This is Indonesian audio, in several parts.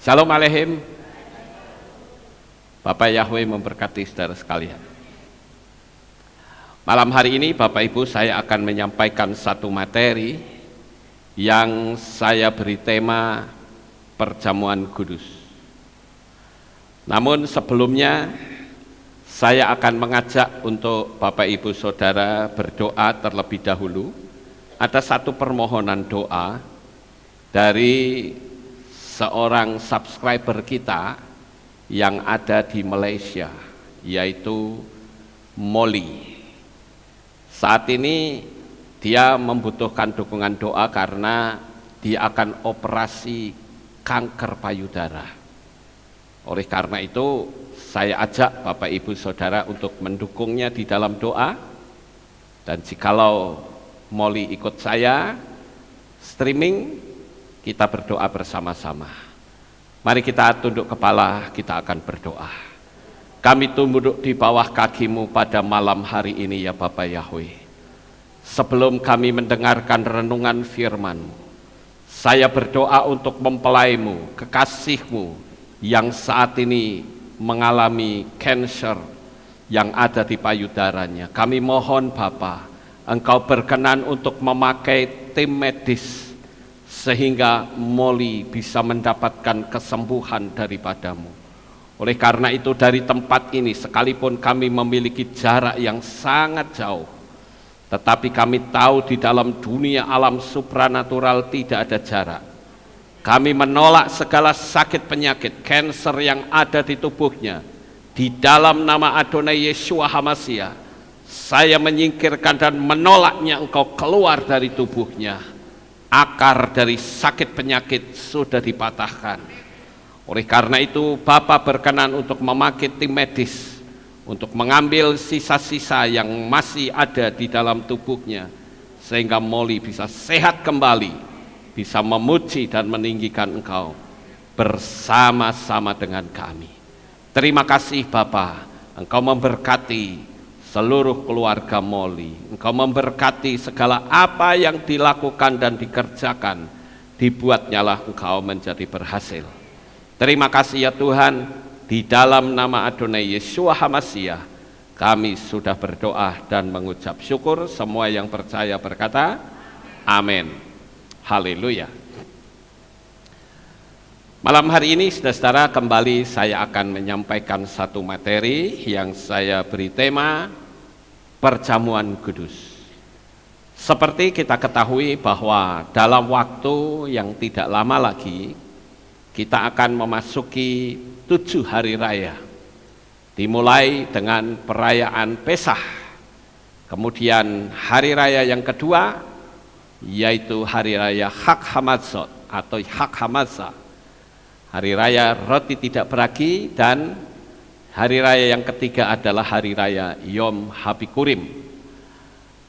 Shalom Aleihim. Bapak Yahweh memberkati saudara sekalian. Malam hari ini Bapak Ibu, saya akan menyampaikan satu materi yang saya beri tema perjamuan kudus. Namun sebelumnya saya akan mengajak untuk Bapak Ibu Saudara berdoa terlebih dahulu. Ada satu permohonan doa dari seorang subscriber kita yang ada di Malaysia, yaitu Molly. Saat ini dia membutuhkan dukungan doa karena dia akan operasi kanker payudara. Oleh karena itu saya ajak Bapak Ibu Saudara untuk mendukungnya di dalam doa. Dan jikalau Molly ikut saya streaming, kita berdoa bersama-sama. Mari kita tunduk kepala, kita akan berdoa. Kami tunduk di bawah kaki-Mu pada malam hari ini ya Bapak Yahweh. Sebelum kami mendengarkan renungan firman-Mu, saya berdoa untuk mempelai-Mu, kekasih-Mu yang saat ini mengalami kanker yang ada di payudaranya. Kami mohon Bapa, Engkau berkenan untuk memakai tim medis sehingga Molly bisa mendapatkan kesembuhan daripada-Mu. Oleh karena itu dari tempat ini, sekalipun kami memiliki jarak yang sangat jauh, tetapi kami tahu di dalam dunia alam supranatural tidak ada jarak. Kami menolak segala sakit penyakit, kanker yang ada di tubuhnya. Di dalam nama Adonai Yeshua HaMashiach, saya menyingkirkan dan menolaknya Engkau keluar dari tubuhnya. Akar dari sakit penyakit sudah dipatahkan. Oleh karena itu Bapak berkenan untuk memakai tim medis untuk mengambil sisa-sisa yang masih ada di dalam tubuhnya, sehingga Molly bisa sehat kembali, bisa memuji dan meninggikan Engkau bersama-sama dengan kami. Terima kasih Bapak, Engkau memberkati seluruh keluarga Molly. Engkau memberkati segala apa yang dilakukan dan dikerjakan, dibuatnyalah Engkau menjadi berhasil. Terima kasih ya Tuhan, di dalam nama Adonai Yeshua HaMashiach kami sudah berdoa dan mengucap syukur. Semua yang percaya berkata amin. Haleluya. Malam hari ini saudara-saudara, kembali saya akan menyampaikan satu materi yang saya beri tema perjamuan kudus. Seperti kita ketahui bahwa dalam waktu yang tidak lama lagi kita akan memasuki 7 hari raya. Dimulai dengan perayaan Peskah. Kemudian hari raya yang kedua yaitu hari raya Hag Hamatzot atau Hag Hamatza. Hari raya roti tidak beragi, dan hari raya yang ketiga adalah hari raya Yom Habikurim.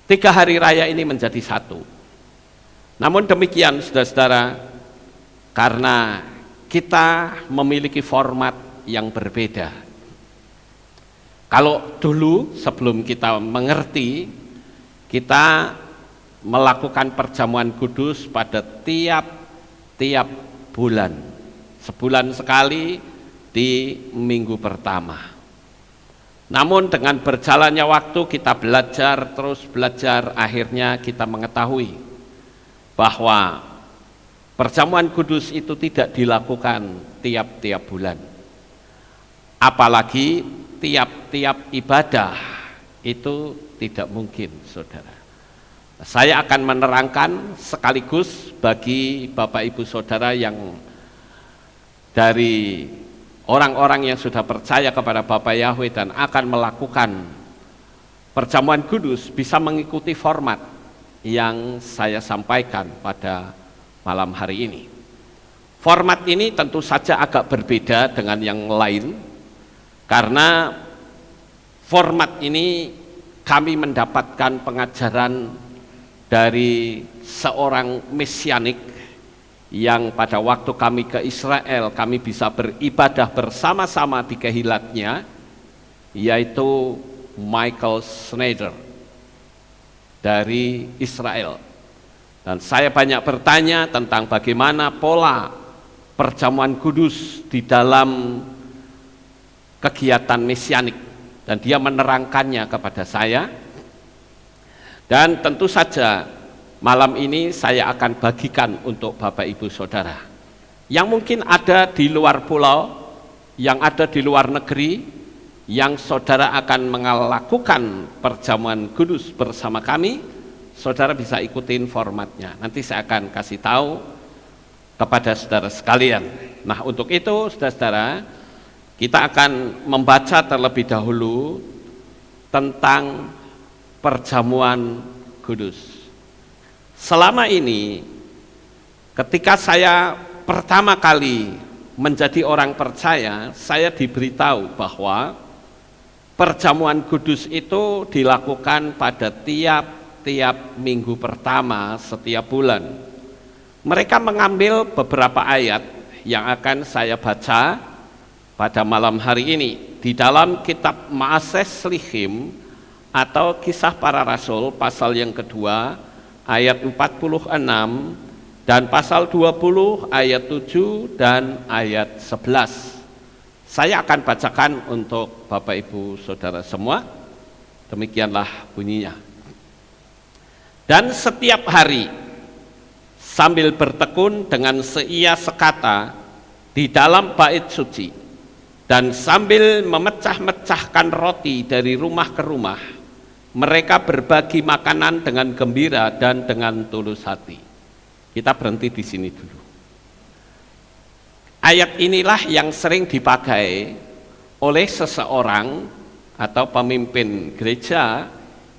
3 hari raya ini menjadi satu. Namun demikian saudara-saudara, karena kita memiliki format yang berbeda. Kalau dulu sebelum kita mengerti, kita melakukan perjamuan kudus pada tiap bulan. Sebulan sekali di minggu pertama. Namun dengan berjalannya waktu kita belajar, terus belajar, akhirnya kita mengetahui bahwa perjamuan kudus itu tidak dilakukan tiap-tiap bulan. Apalagi tiap-tiap ibadah, itu tidak mungkin saudara. Saya akan menerangkan sekaligus bagi Bapak Ibu Saudara yang dari orang-orang yang sudah percaya kepada Bapak Yahweh dan akan melakukan perjamuan kudus bisa mengikuti format yang saya sampaikan pada malam hari ini. Format ini tentu saja agak berbeda dengan yang lain, karena format ini kami mendapatkan pengajaran dari seorang mesianik yang pada waktu kami ke Israel, kami bisa beribadah bersama-sama di kehilatnya, yaitu Michael Schneider dari Israel. Dan saya banyak bertanya tentang bagaimana pola perjamuan kudus di dalam kegiatan mesianik, dan dia menerangkannya kepada saya. Dan tentu saja malam ini saya akan bagikan untuk Bapak Ibu Saudara yang mungkin ada di luar pulau, yang ada di luar negeri, yang saudara akan melakukan perjamuan kudus bersama kami. Saudara bisa ikutin formatnya, nanti saya akan kasih tahu kepada saudara sekalian. Nah, untuk itu saudara-saudara, kita akan membaca terlebih dahulu tentang perjamuan kudus. Selama ini ketika saya pertama kali menjadi orang percaya, saya diberitahu bahwa perjamuan kudus itu dilakukan pada tiap minggu pertama setiap bulan. Mereka mengambil beberapa ayat yang akan saya baca pada malam hari ini di dalam kitab Maases Lihim atau Kisah Para Rasul pasal yang kedua ayat 46 dan pasal 20 ayat 7 dan ayat 11. Saya akan bacakan untuk Bapak Ibu Saudara semua. Demikianlah bunyinya. Dan setiap hari sambil bertekun dengan seia sekata di dalam bait suci, dan sambil memecah-mecahkan roti dari rumah ke rumah, mereka berbagi makanan dengan gembira dan dengan tulus hati. Kita berhenti di sini dulu. Ayat inilah yang sering dipakai oleh seseorang atau pemimpin gereja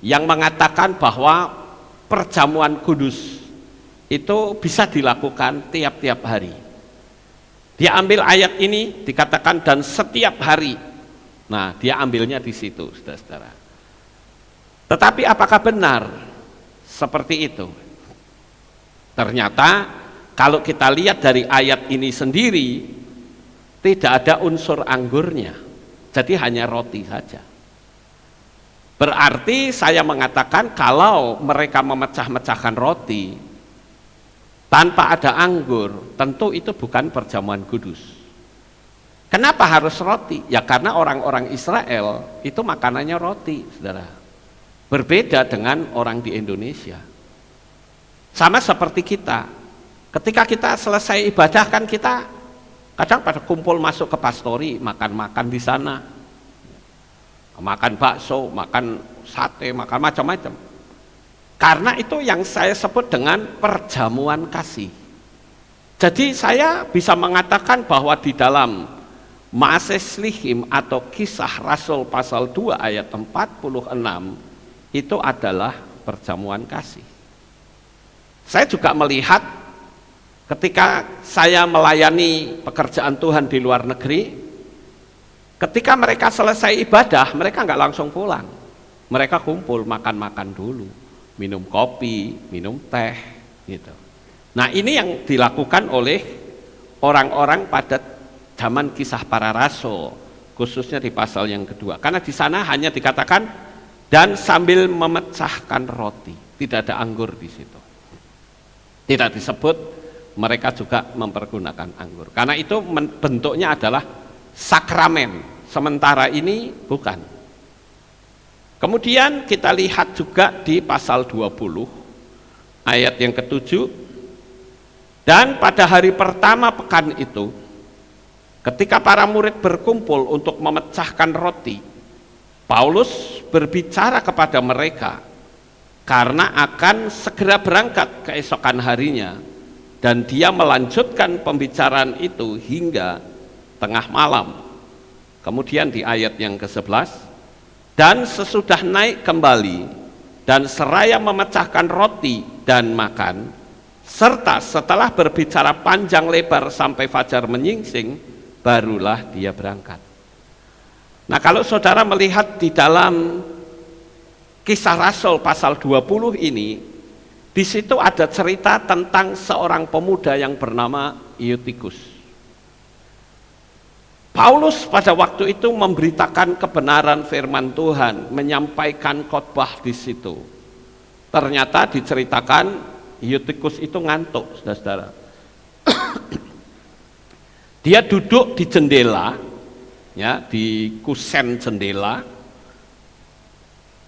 yang mengatakan bahwa perjamuan kudus itu bisa dilakukan tiap-tiap hari. Dia ambil ayat ini, dikatakan dan setiap hari. Nah, dia ambilnya di situ, saudara-saudara. Tetapi apakah benar seperti itu? Ternyata kalau kita lihat dari ayat ini sendiri, tidak ada unsur anggurnya. Jadi hanya roti saja. Berarti saya mengatakan kalau mereka memecah-mecahkan roti tanpa ada anggur, tentu itu bukan perjamuan kudus. Kenapa harus roti? Ya karena orang-orang Israel itu makanannya roti, saudara. Berbeda dengan orang di Indonesia. Sama seperti kita. Ketika kita selesai ibadah kan kita kadang pada kumpul masuk ke pastori, makan-makan di sana. Makan bakso, makan sate, makan macam-macam. Karena itu yang saya sebut dengan perjamuan kasih. Jadi saya bisa mengatakan bahwa di dalam Maases Lihim atau Kisah Rasul pasal 2 ayat 46 itu adalah perjamuan kasih. Saya juga melihat ketika saya melayani pekerjaan Tuhan di luar negeri, ketika mereka selesai ibadah, mereka nggak langsung pulang. Mereka kumpul makan-makan dulu, minum kopi, minum teh, gitu. Nah, ini yang dilakukan oleh orang-orang pada zaman Kisah Para Rasul, khususnya di pasal yang kedua. Karena di sana hanya dikatakan dan sambil memecahkan roti, tidak ada anggur di situ. Tidak disebut mereka juga mempergunakan anggur. Karena itu bentuknya adalah sakramen, sementara ini bukan. Kemudian kita lihat juga di pasal 20 ayat yang ke-7, dan pada hari pertama pekan itu ketika para murid berkumpul untuk memecahkan roti, Paulus berbicara kepada mereka karena akan segera berangkat keesokan harinya, dan dia melanjutkan pembicaraan itu hingga tengah malam. Kemudian di ayat yang ke-11, dan sesudah naik kembali dan seraya memecahkan roti dan makan, serta setelah berbicara panjang lebar sampai fajar menyingsing, barulah dia berangkat. Nah, kalau saudara melihat di dalam Kisah Rasul pasal 20 ini, di situ ada cerita tentang seorang pemuda yang bernama Eutikus. Paulus pada waktu itu memberitakan kebenaran firman Tuhan, menyampaikan khotbah di situ. Ternyata diceritakan Eutikus itu ngantuk, saudara-saudara. Dia duduk di jendela, ya, di kusen jendela.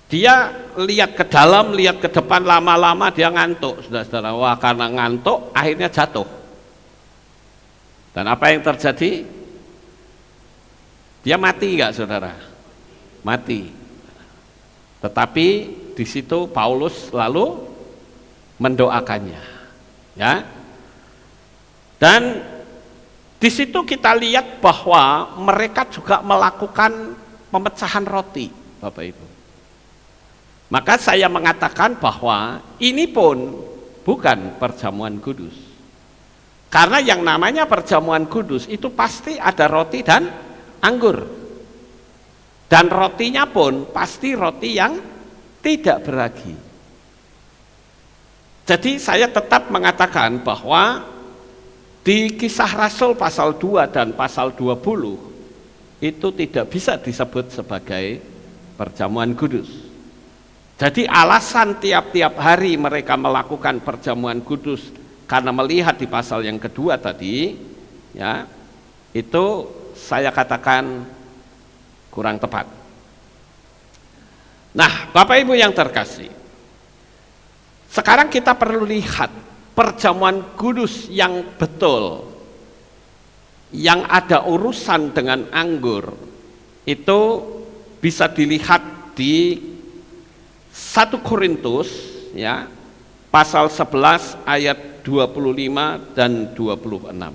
Dia lihat ke dalam, lihat ke depan, lama-lama dia ngantuk, saudara-saudara. Wah, karena ngantuk akhirnya jatuh. Dan apa yang terjadi? Dia mati enggak, saudara? Mati. Tetapi di situ Paulus lalu mendoakannya, ya. Dan di situ kita lihat bahwa mereka juga melakukan pemecahan roti, Bapak Ibu. Maka saya mengatakan bahwa ini pun bukan perjamuan kudus. Karena yang namanya perjamuan kudus itu pasti ada roti dan anggur. Dan rotinya pun pasti roti yang tidak beragi. Jadi saya tetap mengatakan bahwa di Kisah Rasul pasal 2 dan pasal 20 itu tidak bisa disebut sebagai perjamuan kudus. Jadi alasan tiap-tiap hari mereka melakukan perjamuan kudus karena melihat di pasal yang kedua tadi, ya, itu saya katakan kurang tepat. Nah, Bapak Ibu yang terkasih, sekarang kita perlu lihat perjamuan kudus yang betul, yang ada urusan dengan anggur, itu bisa dilihat di 1 Korintus, ya, pasal 11 ayat 25 dan 26.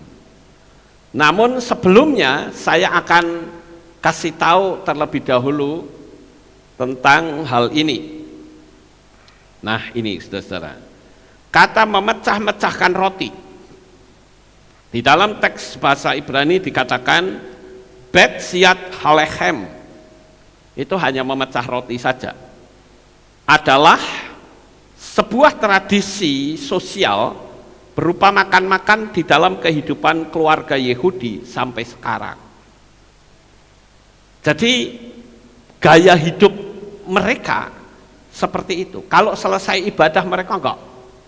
Namun sebelumnya saya akan kasih tahu terlebih dahulu tentang hal ini. Nah, ini saudara-saudara, kata memecah-mecahkan roti di dalam teks bahasa Ibrani dikatakan bet siat halechem, itu hanya memecah roti saja, adalah sebuah tradisi sosial berupa makan-makan di dalam kehidupan keluarga Yahudi sampai sekarang. Jadi gaya hidup mereka seperti itu. Kalau selesai ibadah mereka enggak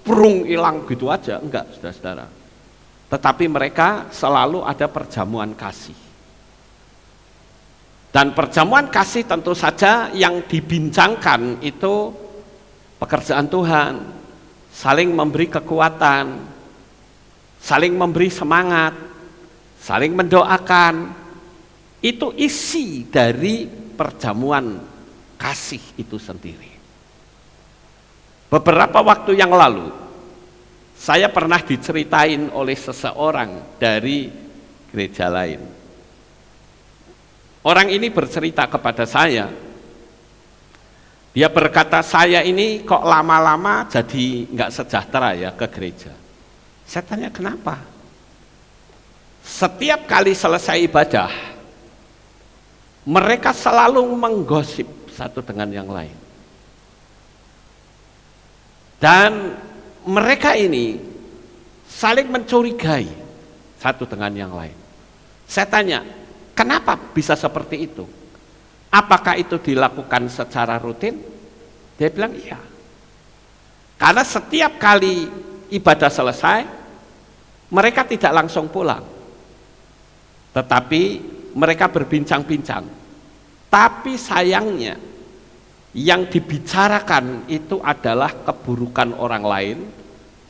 prung hilang gitu aja, enggak, saudara-saudara. Tetapi mereka selalu ada perjamuan kasih. Dan perjamuan kasih tentu saja yang dibincangkan itu pekerjaan Tuhan, saling memberi kekuatan, saling memberi semangat, saling mendoakan. Itu isi dari perjamuan kasih itu sendiri. Beberapa waktu yang lalu, saya pernah diceritain oleh seseorang dari gereja lain. Orang ini bercerita kepada saya, dia berkata, saya ini kok lama-lama jadi nggak sejahtera ya ke gereja. Saya tanya kenapa? Setiap kali selesai ibadah, mereka selalu menggosip satu dengan yang lain. Dan mereka ini saling mencurigai satu dengan yang lain. Saya tanya, kenapa bisa seperti itu? Apakah itu dilakukan secara rutin? Dia bilang iya. Karena setiap kali ibadah selesai, mereka tidak langsung pulang. Tetapi mereka berbincang-bincang. Tapi sayangnya, yang dibicarakan itu adalah keburukan orang lain,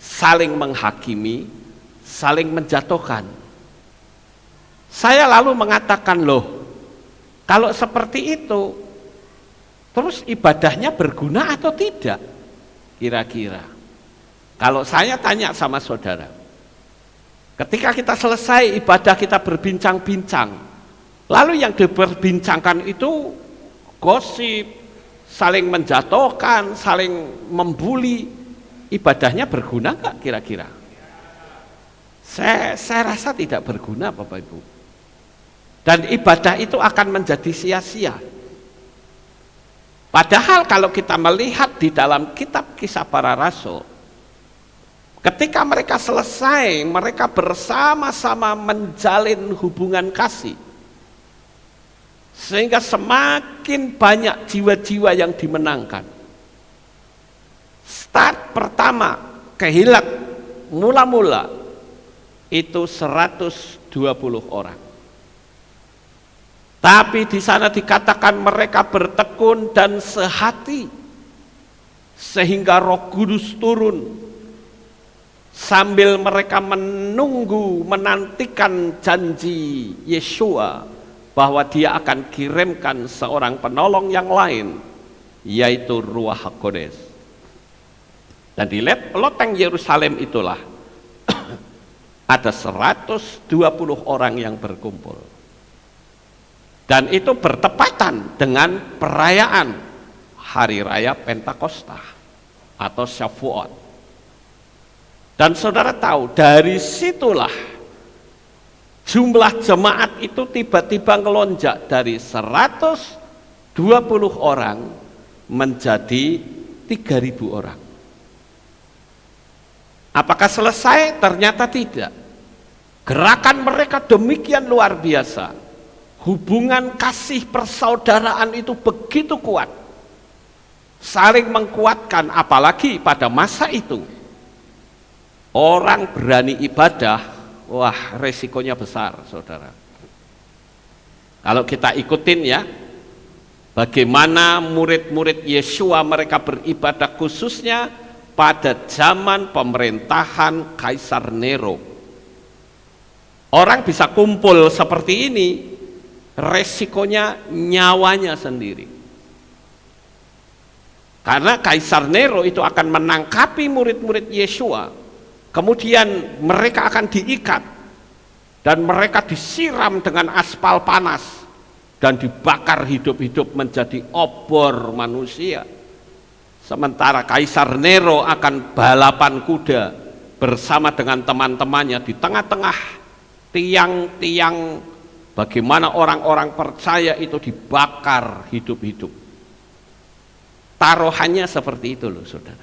saling menghakimi, saling menjatuhkan. Saya lalu mengatakan, loh, kalau seperti itu, terus ibadahnya berguna atau tidak? Kira-kira. Kalau saya tanya sama saudara, ketika kita selesai ibadah kita berbincang-bincang, lalu yang diperbincangkan itu gosip, saling menjatuhkan, saling membuli, ibadahnya berguna nggak kira-kira? Saya rasa tidak berguna, Bapak Ibu. Dan ibadah itu akan menjadi sia-sia. Padahal kalau kita melihat di dalam kitab Kisah Para Rasul, ketika mereka selesai, mereka bersama-sama menjalin hubungan kasih, sehingga semakin banyak jiwa-jiwa yang dimenangkan. Start pertama, kehilat mula-mula itu 120 orang. Tapi di sana dikatakan mereka bertekun dan sehati, sehingga Roh Kudus turun sambil mereka menantikan janji Yeshua bahwa dia akan kirimkan seorang penolong yang lain, yaitu Ruach HaKodes. Dan di loteng Yerusalem itulah ada 120 orang yang berkumpul. Dan itu bertepatan dengan perayaan Hari Raya Pentakosta atau Shavuot. Dan saudara tahu, dari situlah jumlah jemaat itu tiba-tiba ngelonjak dari 120 orang menjadi 3.000 orang. Apakah selesai? Ternyata tidak. Gerakan mereka demikian luar biasa. Hubungan kasih persaudaraan itu begitu kuat, saling mengkuatkan, apalagi pada masa itu orang berani ibadah, wah resikonya besar, saudara. Kalau kita ikutin ya, bagaimana murid-murid Yeshua mereka beribadah khususnya pada zaman pemerintahan Kaisar Nero. Orang bisa kumpul seperti ini, resikonya nyawanya sendiri. Karena Kaisar Nero itu akan menangkapi murid-murid Yeshua, kemudian mereka akan diikat dan mereka disiram dengan aspal panas dan dibakar hidup-hidup menjadi obor manusia. Sementara Kaisar Nero akan balapan kuda bersama dengan teman-temannya di tengah-tengah tiang-tiang. Bagaimana orang-orang percaya itu dibakar hidup-hidup. Taruhannya seperti itu loh, saudara.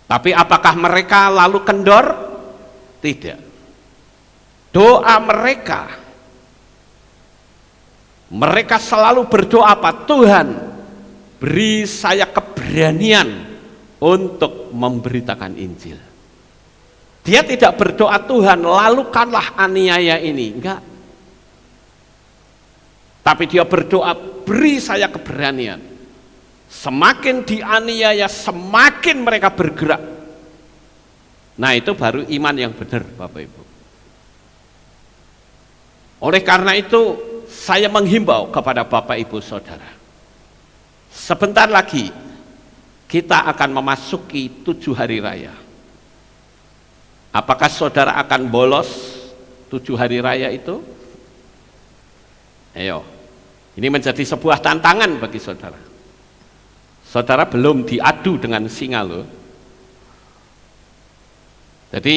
Tapi apakah mereka lalu kendor? Tidak. Doa mereka selalu berdoa apa? Tuhan, beri saya keberanian untuk memberitakan Injil. Dia tidak berdoa Tuhan lalukanlah aniaya ini, enggak. Tapi dia berdoa beri saya keberanian. Semakin dianiaya semakin mereka bergerak. Nah itu baru iman yang benar, Bapak Ibu. Oleh karena itu saya menghimbau kepada Bapak Ibu Saudara, sebentar lagi kita akan memasuki 7 hari raya. Apakah saudara akan bolos 7 hari raya itu? Ayo, ini menjadi sebuah tantangan bagi saudara. Saudara belum diadu dengan singa loh. Jadi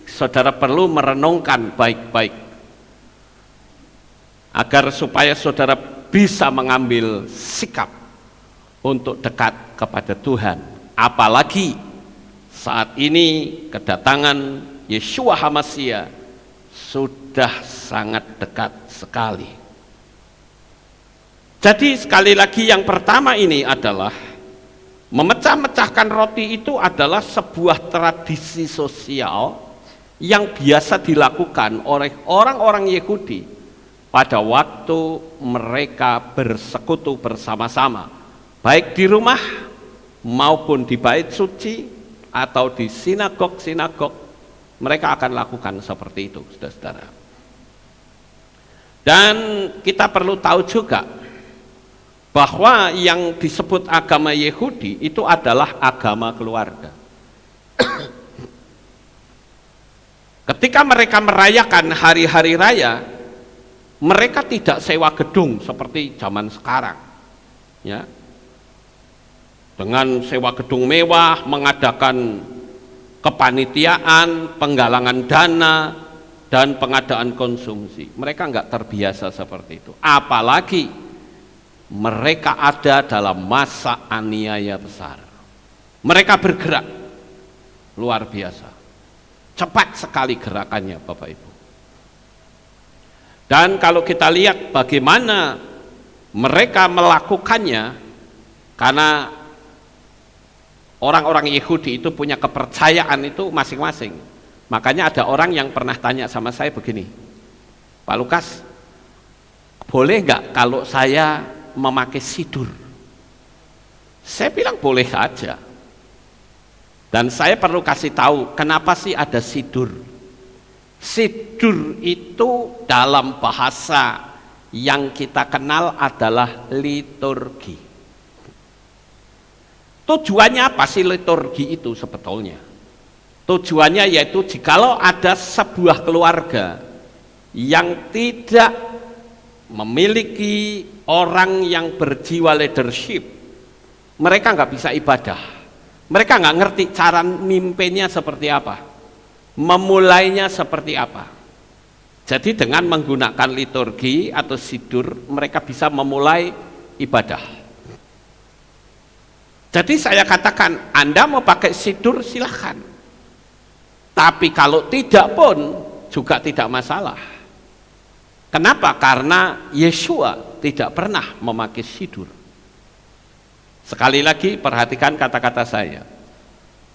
saudara perlu merenungkan baik-baik agar supaya saudara bisa mengambil sikap untuk dekat kepada Tuhan. Apalagi saat ini kedatangan Yeshua HaMasyiah sudah sangat dekat sekali. Jadi sekali lagi yang pertama ini adalah memecah-mecahkan roti itu adalah sebuah tradisi sosial yang biasa dilakukan oleh orang-orang Yahudi pada waktu mereka bersekutu bersama-sama, baik di rumah maupun di bait suci atau di sinagog-sinagog. Mereka akan lakukan seperti itu, saudara-saudara. Dan kita perlu tahu juga bahwa yang disebut agama Yahudi itu adalah agama keluarga. Ketika mereka merayakan hari-hari raya, mereka tidak sewa gedung seperti zaman sekarang, ya, dengan sewa gedung mewah, mengadakan kepanitiaan, penggalangan dana, dan pengadaan konsumsi. Mereka enggak terbiasa seperti itu. Apalagi mereka ada dalam masa aniaya besar. Mereka bergerak luar biasa. Cepat sekali gerakannya, Bapak Ibu. Dan kalau kita lihat bagaimana mereka melakukannya, karena orang-orang Yahudi itu punya kepercayaan itu masing-masing. Makanya ada orang yang pernah tanya sama saya begini, Pak Lukas, boleh nggak kalau saya memakai sidur? Saya bilang boleh saja. Dan saya perlu kasih tahu kenapa sih ada sidur. Sidur itu dalam bahasa yang kita kenal adalah liturgi. Tujuannya apa sih liturgi itu sebetulnya? Tujuannya yaitu jikalau ada sebuah keluarga yang tidak memiliki orang yang berjiwa leadership, mereka nggak bisa ibadah, mereka nggak ngerti cara mimpinnya seperti apa, memulainya seperti apa. Jadi dengan menggunakan liturgi atau sidur, mereka bisa memulai ibadah. Jadi saya katakan, Anda mau pakai sidur silahkan, tapi kalau tidak pun juga tidak masalah. Kenapa? Karena Yesua tidak pernah memakai sidur. Sekali lagi perhatikan kata-kata saya.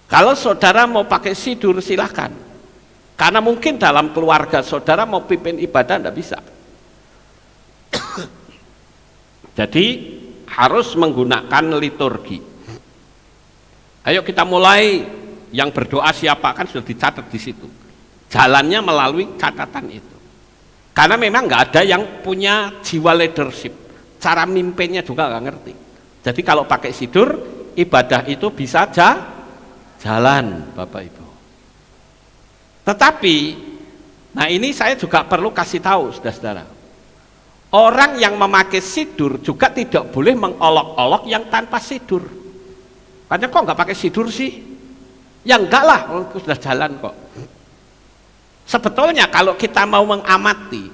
Kalau saudara mau pakai sidur silahkan, karena mungkin dalam keluarga saudara mau pimpin ibadah tidak bisa. Jadi harus menggunakan liturgi. Ayo kita mulai. Yang berdoa siapa, kan sudah dicatat di situ. Jalannya melalui catatan itu. Karena memang nggak ada yang punya jiwa leadership, cara mimpinnya juga nggak ngerti. Jadi kalau pakai sidur, ibadah itu bisa jalan, Bapak Ibu. Tetapi, nah ini saya juga perlu kasih tahu, saudara-saudara. Orang yang memakai sidur juga tidak boleh mengolok-olok yang tanpa sidur. Katanya kok nggak pakai sidur sih? Ya enggak lah, sudah jalan kok. Sebetulnya kalau kita mau mengamati,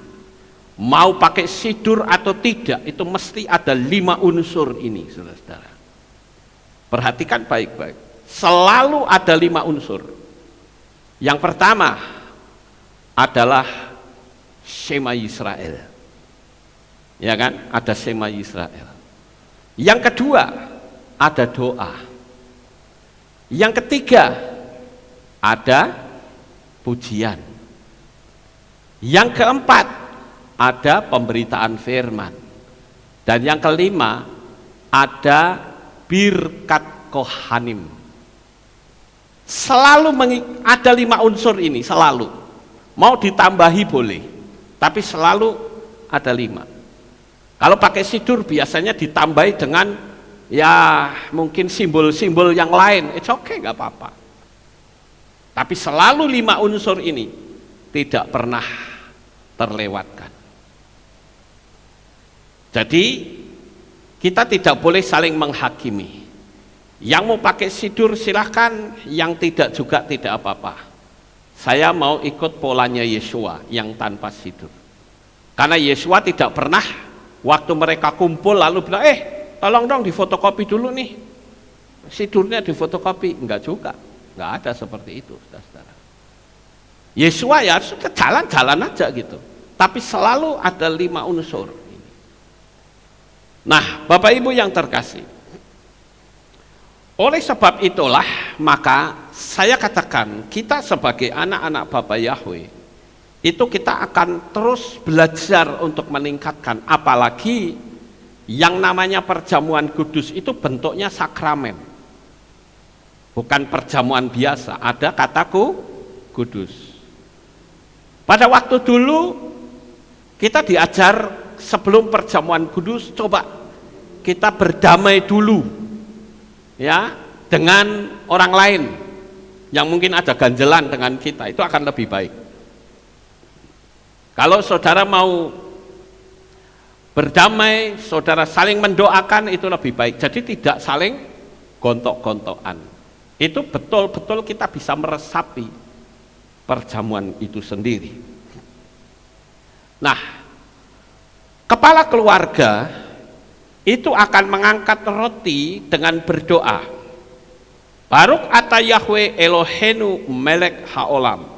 mau pakai sidur atau tidak, itu mesti ada 5 unsur ini, saudara-saudara. Perhatikan baik-baik. Selalu ada 5 unsur. Yang pertama adalah Shema Yisrael. Ya kan? Ada Shema Yisrael. Yang kedua ada doa. Yang ketiga ada pujian. Yang keempat ada pemberitaan firman. Dan yang kelima ada birkat kohanim. Selalu ada 5 unsur ini, selalu. Mau ditambahi boleh, tapi selalu ada 5. Kalau pakai sidur biasanya ditambahi dengan ya mungkin simbol-simbol yang lain, it's okay, nggak apa-apa. Tapi selalu 5 unsur ini tidak pernah terlewatkan. Jadi kita tidak boleh saling menghakimi. Yang mau pakai sidur silahkan, yang tidak juga tidak apa-apa. Saya mau ikut polanya Yesua yang tanpa sidur. Karena Yesua tidak pernah waktu mereka kumpul lalu bilang, tolong dong difotokopi dulu nih, sidurnya difotokopi. Enggak juga, enggak ada seperti itu, saudara-saudara. Yesua ya sudah jalan-jalan aja gitu, tapi selalu ada 5 unsur ini. Nah, Bapak Ibu yang terkasih, oleh sebab itulah maka saya katakan kita sebagai anak-anak Bapa Yahweh itu kita akan terus belajar untuk meningkatkan, apalagi yang namanya perjamuan kudus itu bentuknya sakramen, bukan perjamuan biasa, ada kataku kudus. Pada waktu dulu kita diajar sebelum perjamuan kudus, coba kita berdamai dulu ya dengan orang lain yang mungkin ada ganjelan dengan kita, itu akan lebih baik. Kalau saudara mau berdamai, saudara saling mendoakan, itu lebih baik. Jadi tidak saling gontok-gontokan. Itu betul-betul kita bisa meresapi perjamuan itu sendiri. Nah, kepala keluarga itu akan mengangkat roti dengan berdoa. Baruk ata Yahweh Elohenu melek haolam,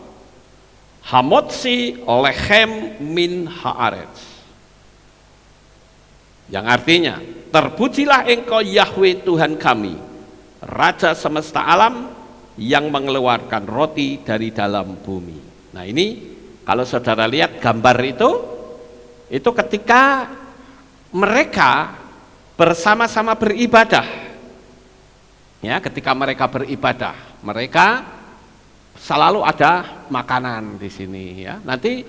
hamotsi lechem min haaretz. Yang artinya, terpujilah engkau Yahweh Tuhan kami, Raja semesta alam, yang mengeluarkan roti dari dalam bumi. Nah ini kalau saudara lihat gambar itu ketika mereka bersama-sama beribadah. Ya, ketika mereka beribadah, mereka selalu ada makanan di sini ya. Nanti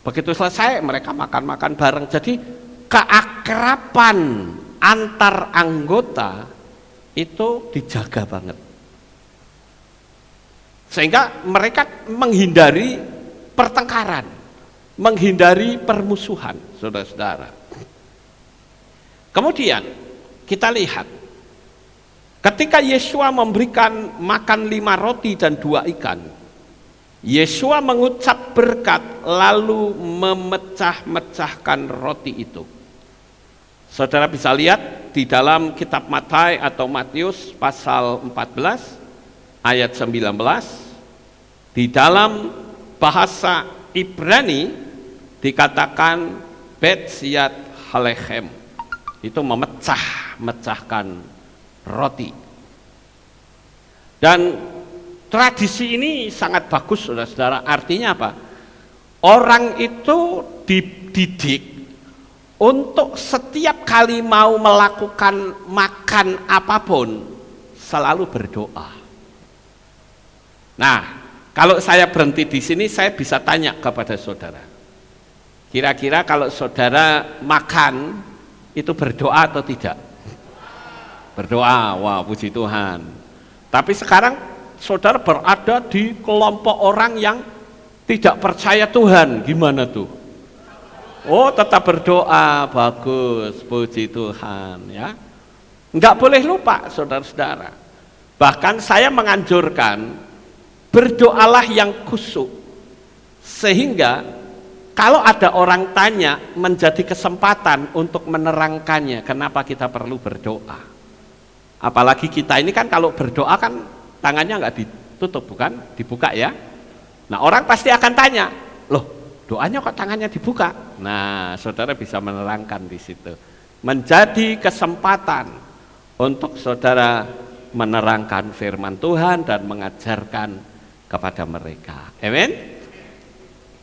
begitu selesai mereka makan-makan bareng. Jadi keakraban antar anggota itu dijaga banget. Sehingga mereka menghindari pertengkaran, menghindari permusuhan, saudara-saudara. Kemudian kita lihat ketika Yesua memberikan makan 5 roti dan 2 ikan, Yesua mengucap berkat lalu memecah-mecahkan roti itu. Saudara bisa lihat di dalam kitab Matius atau Matius pasal 14 ayat 19, di dalam bahasa Ibrani dikatakan Betsiat Halechem, itu memecah-mecahkan roti. Dan tradisi ini sangat bagus, saudara-saudara. Artinya apa? Orang itu dididik untuk setiap kali mau melakukan makan apapun selalu berdoa. Nah, kalau saya berhenti di sini, saya bisa tanya kepada saudara. Kira-kira kalau saudara makan itu berdoa atau tidak? Berdoa, wah puji Tuhan. Tapi sekarang saudara berada di kelompok orang yang tidak percaya Tuhan, gimana tuh? Oh, tetap berdoa, bagus, puji Tuhan ya. Enggak boleh lupa saudara-saudara. Bahkan saya menganjurkan berdoalah yang khusyuk, sehingga kalau ada orang tanya menjadi kesempatan untuk menerangkannya kenapa kita perlu berdoa. Apalagi kita ini kan kalau berdoa kan tangannya nggak ditutup, bukan dibuka ya. Nah orang pasti akan tanya, loh doanya kok tangannya dibuka? Nah saudara bisa menerangkan di situ, menjadi kesempatan untuk saudara menerangkan firman Tuhan dan mengajarkan kepada mereka. Amin.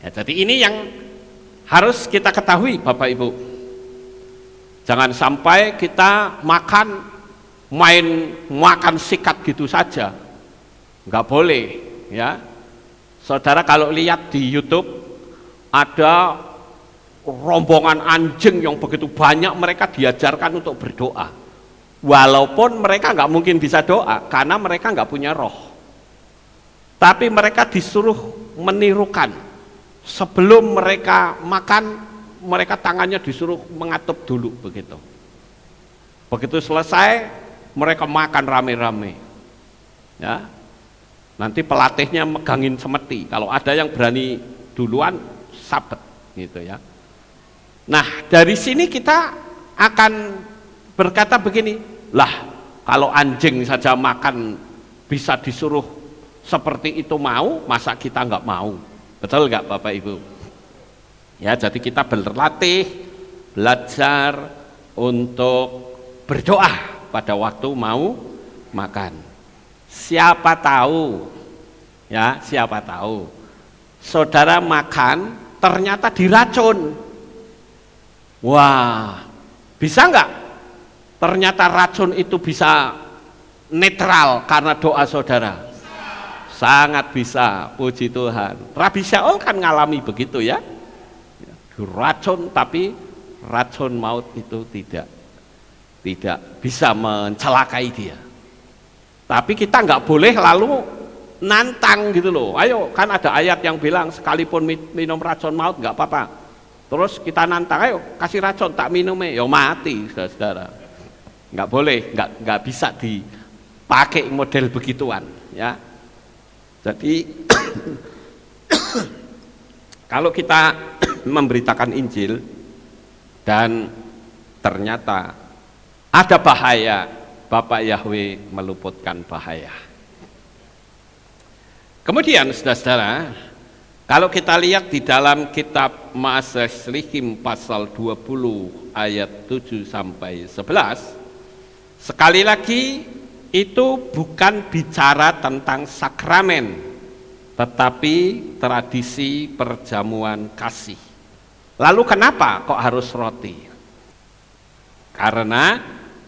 Ya, jadi ini yang harus kita ketahui Bapak Ibu. Jangan sampai kita makan sikat gitu saja. Enggak boleh ya. Saudara kalau lihat di YouTube ada rombongan anjing yang begitu banyak, mereka diajarkan untuk berdoa. Walaupun mereka nggak mungkin bisa doa karena mereka nggak punya roh. Tapi mereka disuruh menirukan. Sebelum mereka makan, mereka tangannya disuruh mengatup dulu begitu. Begitu selesai, mereka makan rame-rame. Ya. Nanti pelatihnya megangin semeti. Kalau ada yang berani duluan, sabet gitu ya. Nah, dari sini kita akan berkata begini, lah kalau anjing saja makan bisa disuruh seperti itu mau, masa kita nggak mau? Betul nggak Bapak Ibu? Ya, jadi kita berlatih, belajar untuk berdoa pada waktu mau makan. Siapa tahu, ya siapa tahu, saudara makan ternyata diracun. Wah, bisa nggak? Ternyata racun itu bisa netral karena doa saudara. Sangat bisa, puji Tuhan. Rabi Shaul kan ngalami begitu ya. Racun, tapi racun maut itu tidak bisa mencelakai dia. Tapi kita nggak boleh lalu nantang gitu loh. Ayo, kan ada ayat yang bilang sekalipun minum racun maut nggak apa-apa. Terus kita nantang, ayo kasih racun tak minumnya, ya mati saudara. Nggak boleh, nggak bisa dipakai model begituan ya. Jadi kalau kita memberitakan Injil dan ternyata ada bahaya, Bapak Yahweh meluputkan bahaya. Kemudian saudara-saudara, kalau kita lihat di dalam kitab Ma'aseh Shlichim pasal 20 ayat 7 sampai 11, sekali lagi itu bukan bicara tentang sakramen, tetapi tradisi perjamuan kasih. Lalu kenapa kok harus roti? Karena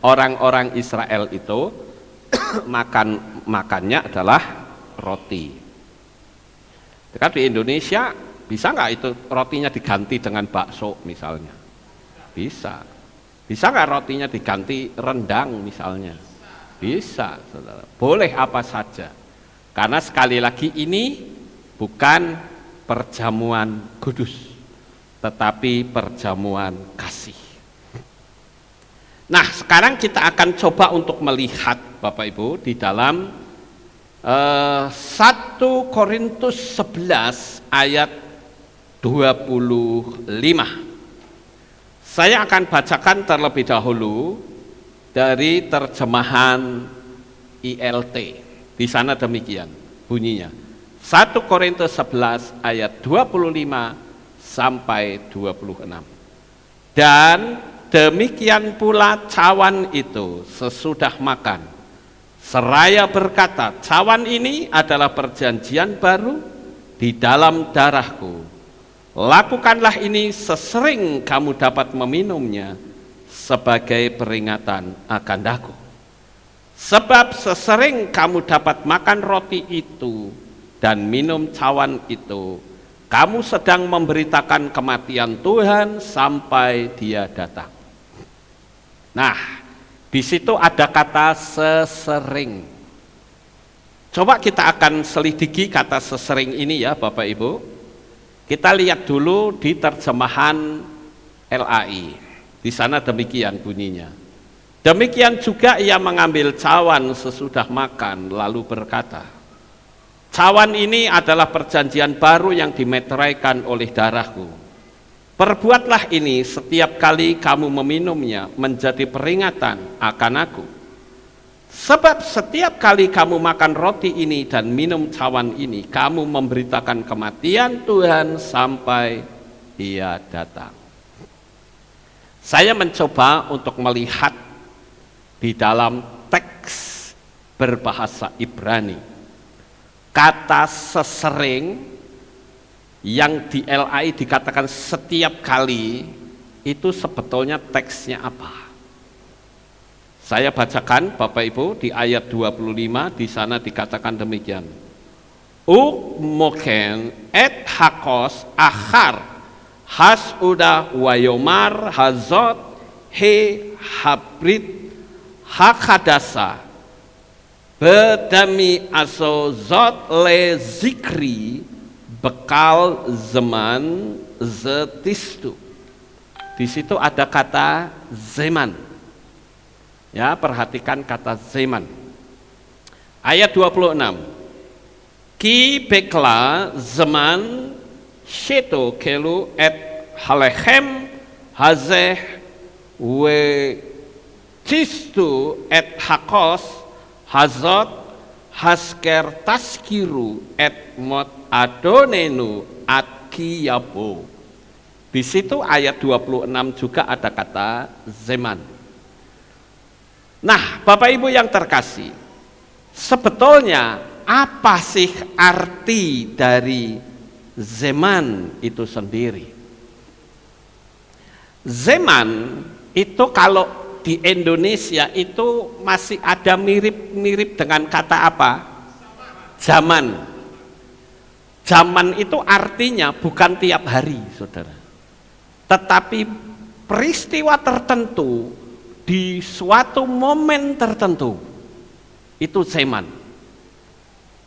orang-orang Israel itu makannya adalah roti. Dekat di Indonesia bisa nggak itu rotinya diganti dengan bakso misalnya? Bisa. Bisa nggak rotinya diganti rendang misalnya? Bisa, saudara. Boleh apa saja. Karena sekali lagi ini bukan perjamuan kudus, tetapi perjamuan kasih. Nah, sekarang kita akan coba untuk melihat Bapak Ibu di dalam 1 Korintus 11 ayat 25. Saya akan bacakan terlebih dahulu dari terjemahan ILT. Di sana demikian bunyinya. 1 Korintus 11 ayat 25 sampai 26. Dan demikian pula cawan itu sesudah makan, seraya berkata, cawan ini adalah perjanjian baru di dalam darahku. Lakukanlah ini sesering kamu dapat meminumnya sebagai peringatan akan aku. Sebab sesering kamu dapat makan roti itu dan minum cawan itu, kamu sedang memberitakan kematian Tuhan sampai Dia datang. Nah, di situ ada kata sesering. Coba kita akan selidiki kata sesering ini ya Bapak Ibu. Kita lihat dulu di terjemahan LAI. Di sana demikian bunyinya. Demikian juga ia mengambil cawan sesudah makan lalu berkata, cawan ini adalah perjanjian baru yang dimeteraikan oleh darahku. Perbuatlah ini setiap kali kamu meminumnya menjadi peringatan akan aku. Sebab setiap kali kamu makan roti ini dan minum cawan ini, kamu memberitakan kematian Tuhan sampai Dia datang. Saya mencoba untuk melihat di dalam teks berbahasa Ibrani, kata sesering yang di LAI dikatakan setiap kali, itu sebetulnya teksnya apa? Saya bacakan Bapak Ibu di ayat 25, di sana dikatakan demikian. Moken et hakos akhar has uda wayomar hazot he habrit hakadasa bedami asozot le zikri bekal zaman zetistu. Di situ ada kata zaman. Ya, perhatikan kata zaman. Ayat 26. Ki bekla zaman sheto kelu et halechem hazeh we cistu et hakos hazot hasker taskiru et mot adonenu akiyabo. Di situ ayat 26 juga ada kata zaman. Nah, Bapak Ibu yang terkasih, sebetulnya apa sih arti dari zaman itu sendiri? Zaman itu kalau di Indonesia itu masih ada mirip-mirip dengan kata apa? Zaman. Zaman itu artinya bukan tiap hari, saudara. Tetapi peristiwa tertentu di suatu momen tertentu, itu zaman.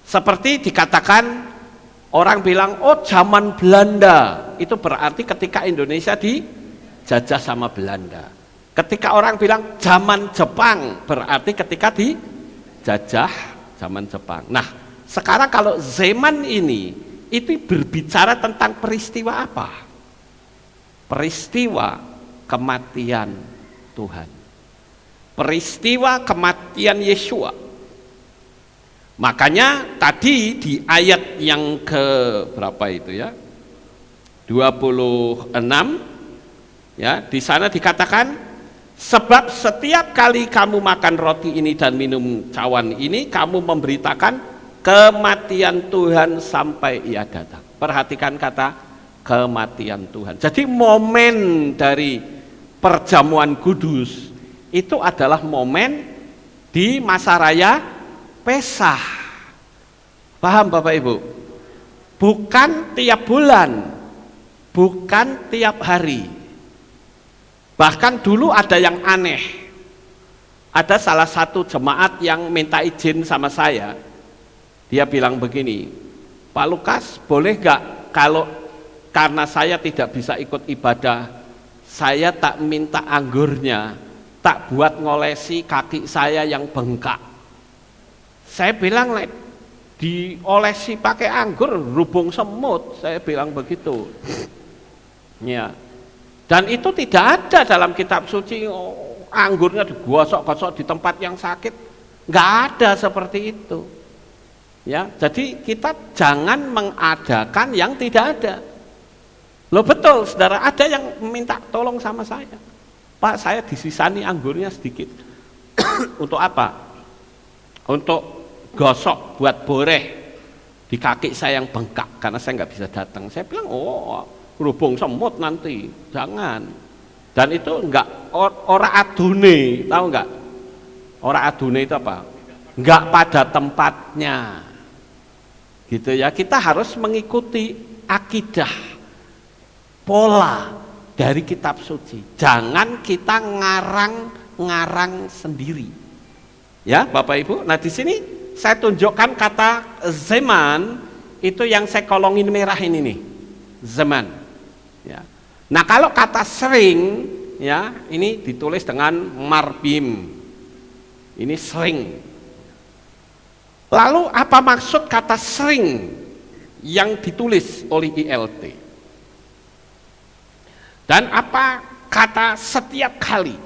Seperti dikatakan, orang bilang, oh zaman Belanda, itu berarti ketika Indonesia dijajah sama Belanda. Ketika orang bilang zaman Jepang, berarti ketika dijajah zaman Jepang. Nah, sekarang kalau zaman ini, itu berbicara tentang peristiwa apa? Peristiwa kematian Tuhan. Peristiwa kematian Yesua. Makanya tadi di ayat yang ke berapa itu ya? 26 ya, di sana dikatakan Sebab setiap kali kamu makan roti ini dan minum cawan ini, kamu memberitakan kematian Tuhan sampai Ia datang. Perhatikan kata kematian Tuhan. Jadi momen dari perjamuan kudus itu adalah momen di masa raya Peskah. Paham Bapak Ibu? Bukan tiap bulan, bukan tiap hari. Bahkan dulu ada yang aneh. Ada salah satu jemaat yang minta izin sama saya. Dia bilang begini, Pak Lukas, boleh gak kalau karena saya tidak bisa ikut ibadah, saya tak minta anggurnya, tak buat ngolesi kaki saya yang bengkak. Saya bilang, diolesi pakai anggur, rubung semut, saya bilang begitu. Ya. Dan itu tidak ada dalam kitab suci, anggurnya digosok-gosok di tempat yang sakit, nggak ada seperti itu. Ya, jadi kita jangan mengadakan yang tidak ada. Loh betul, saudara, ada yang minta tolong sama saya, Pak, saya disisani anggurnya sedikit. Untuk apa? Untuk gosok buat boreh di kaki saya yang bengkak karena saya nggak bisa datang. Saya bilang, rubung semut nanti, jangan. Dan itu enggak ora adune, tahu enggak? Ora adune itu apa? Enggak pada tempatnya. Gitu ya, kita harus mengikuti akidah, pola dari kitab suci. Jangan kita ngarang-ngarang sendiri. Ya, Bapak Ibu. Nah, di sini saya tunjukkan kata zaman itu yang saya kolongin merah ini nih. Zaman. Ya. Nah, kalau kata sering, ya, ini ditulis dengan marbim. Ini sering. Lalu apa maksud kata sering yang ditulis oleh ILT? Dan apa kata setiap kali?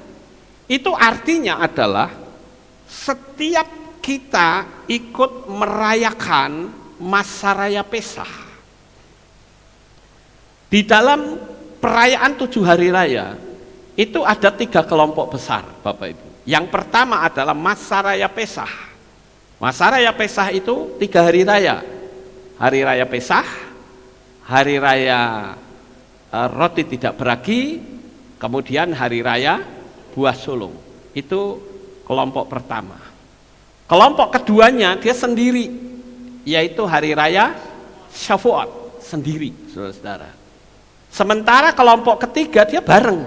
Itu artinya adalah setiap kita ikut merayakan masa raya Peskah. Di dalam perayaan 7 hari raya itu ada 3 kelompok besar, Bapak Ibu. Yang pertama adalah masa raya Peskah. Masa raya Peskah itu 3 hari raya. Hari raya Peskah, hari raya roti tidak beragi, kemudian hari raya buah sulung. Itu kelompok pertama. Kelompok keduanya dia sendiri, yaitu hari raya Syavuot sendiri, saudara-saudara. Sementara kelompok ketiga dia bareng,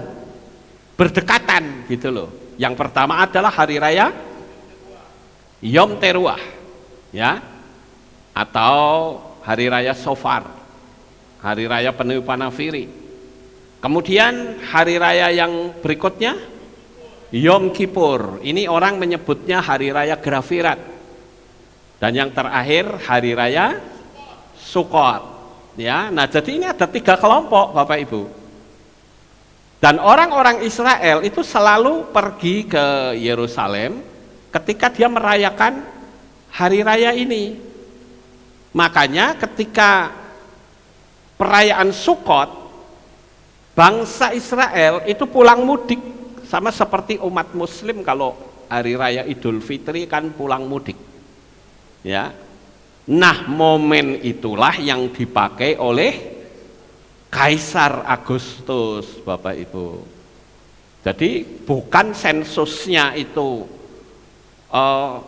berdekatan gitu loh. Yang pertama adalah hari raya Yom Teruah, ya, atau hari raya Shofar, hari raya peniupan nafiri. Kemudian hari raya yang berikutnya Yom Kippur. Ini orang menyebutnya hari raya Grafirat. Dan yang terakhir hari raya Sukkot. Ya, nah jadi ini ada 3 kelompok, Bapak Ibu. Dan orang-orang Israel itu selalu pergi ke Yerusalem ketika dia merayakan hari raya ini. Makanya ketika perayaan Sukkot, bangsa Israel itu pulang mudik, sama seperti umat Muslim kalau hari raya Idul Fitri kan pulang mudik. Ya. Nah, momen itulah yang dipakai oleh Kaisar Agustus, Bapak Ibu. Jadi bukan sensusnya itu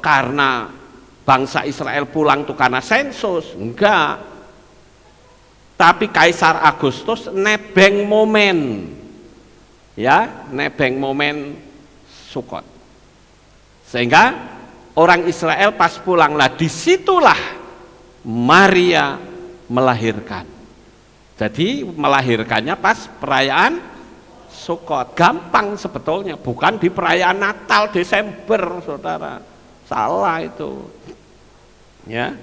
karena bangsa Israel pulang itu karena sensus, enggak. Tapi Kaisar Agustus nebeng momen, ya, nebeng momen Sukkot. Sehingga orang Israel pas pulang, lah disitulah Maria melahirkan. Jadi melahirkannya pas perayaan Sukkot. Gampang sebetulnya, bukan di perayaan Natal Desember, saudara. Salah itu. Ya.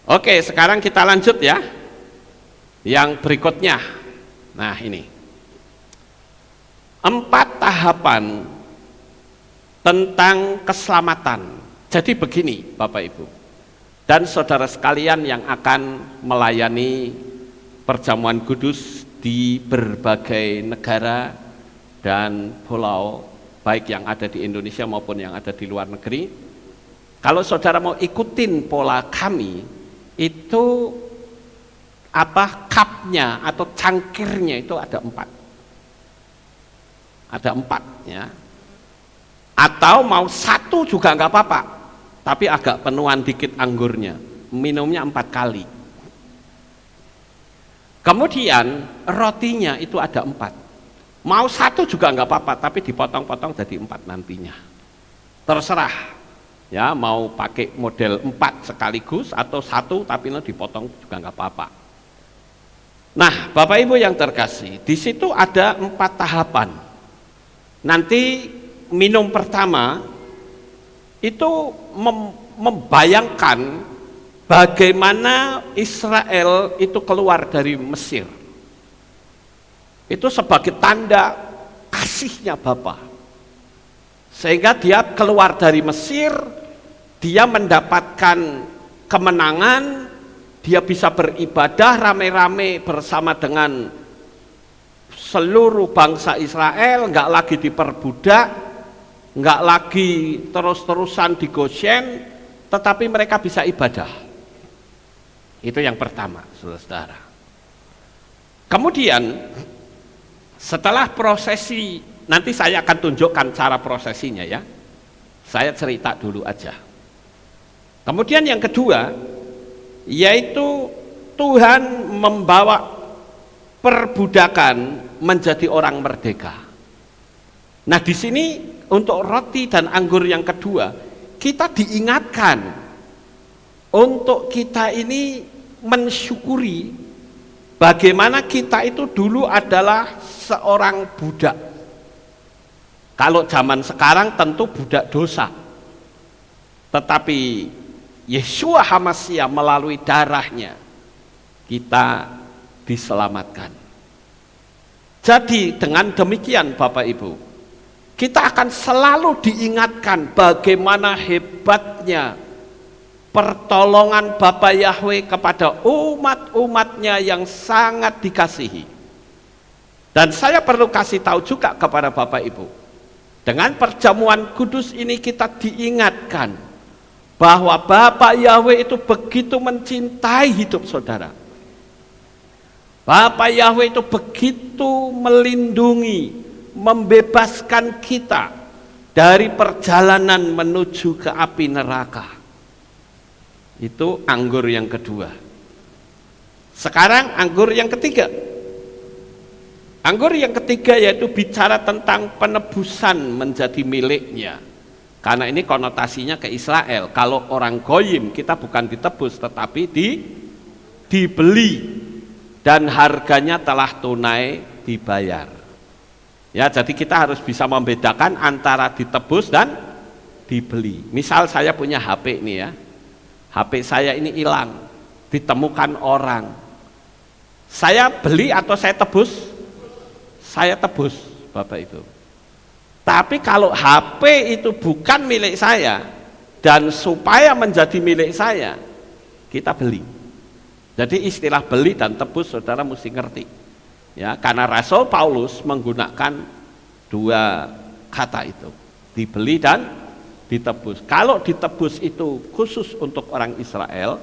Oke, sekarang kita lanjut ya. Yang berikutnya. Nah, ini. 4 tahapan tentang keselamatan. Jadi begini, Bapak Ibu. Dan saudara sekalian yang akan melayani perjamuan kudus di berbagai negara dan pulau, baik yang ada di Indonesia maupun yang ada di luar negeri. Kalau saudara mau ikutin pola kami, itu cupnya atau cangkirnya itu ada 4. Ada 4 ya. Atau mau 1 juga nggak apa-apa, tapi agak penuhan dikit anggurnya, minumnya 4 kali. Kemudian rotinya itu ada 4. Mau 1 juga nggak apa-apa, tapi dipotong-potong jadi 4 nantinya. Terserah, ya mau pakai model 4 sekaligus atau 1 tapi dipotong juga nggak apa-apa. Nah, Bapak Ibu yang terkasih, di situ ada 4 tahapan. Nanti minum pertama itu membayangkan bagaimana Israel itu keluar dari Mesir. Itu sebagai tanda kasihnya Bapa. Sehingga dia keluar dari Mesir, dia mendapatkan kemenangan, dia bisa beribadah rame-rame bersama dengan seluruh bangsa Israel, nggak lagi diperbudak, nggak lagi terus-terusan di Goshen, tetapi mereka bisa ibadah. Itu yang pertama, saudara. Kemudian setelah prosesi, nanti saya akan tunjukkan cara prosesinya ya. Saya cerita dulu aja. Kemudian yang kedua, yaitu Tuhan membawa perbudakan menjadi orang merdeka. Nah, di sini untuk roti dan anggur yang kedua, kita diingatkan untuk kita ini mensyukuri bagaimana kita itu dulu adalah seorang budak. Kalau zaman sekarang tentu budak dosa. Tetapi Yeshua HaMasyiah melalui darahnya kita diselamatkan. Jadi dengan demikian Bapak Ibu, kita akan selalu diingatkan bagaimana hebatnya pertolongan Bapa Yahweh kepada umat-umatnya yang sangat dikasihi. Dan saya perlu kasih tahu juga kepada Bapak Ibu, dengan perjamuan kudus ini kita diingatkan bahwa Bapa Yahweh itu begitu mencintai hidup saudara. Bapa Yahweh itu begitu melindungi, membebaskan kita dari perjalanan menuju ke api neraka. Itu anggur yang kedua. Sekarang anggur yang ketiga. Anggur yang ketiga yaitu bicara tentang penebusan menjadi miliknya. Karena ini konotasinya ke Israel. Kalau orang goyim kita bukan ditebus tetapi dibeli. Dan harganya telah tunai dibayar. Ya, jadi kita harus bisa membedakan antara ditebus dan dibeli. Misal saya punya HP nih ya, HP saya ini hilang, ditemukan orang. Saya beli atau saya tebus? Saya tebus, Bapak Ibu. Tapi kalau HP itu bukan milik saya dan supaya menjadi milik saya, kita beli. Jadi istilah beli dan tebus saudara mesti ngerti. Ya, karena Rasul Paulus menggunakan 2 kata itu, dibeli dan ditebus. Kalau ditebus itu khusus untuk orang Israel,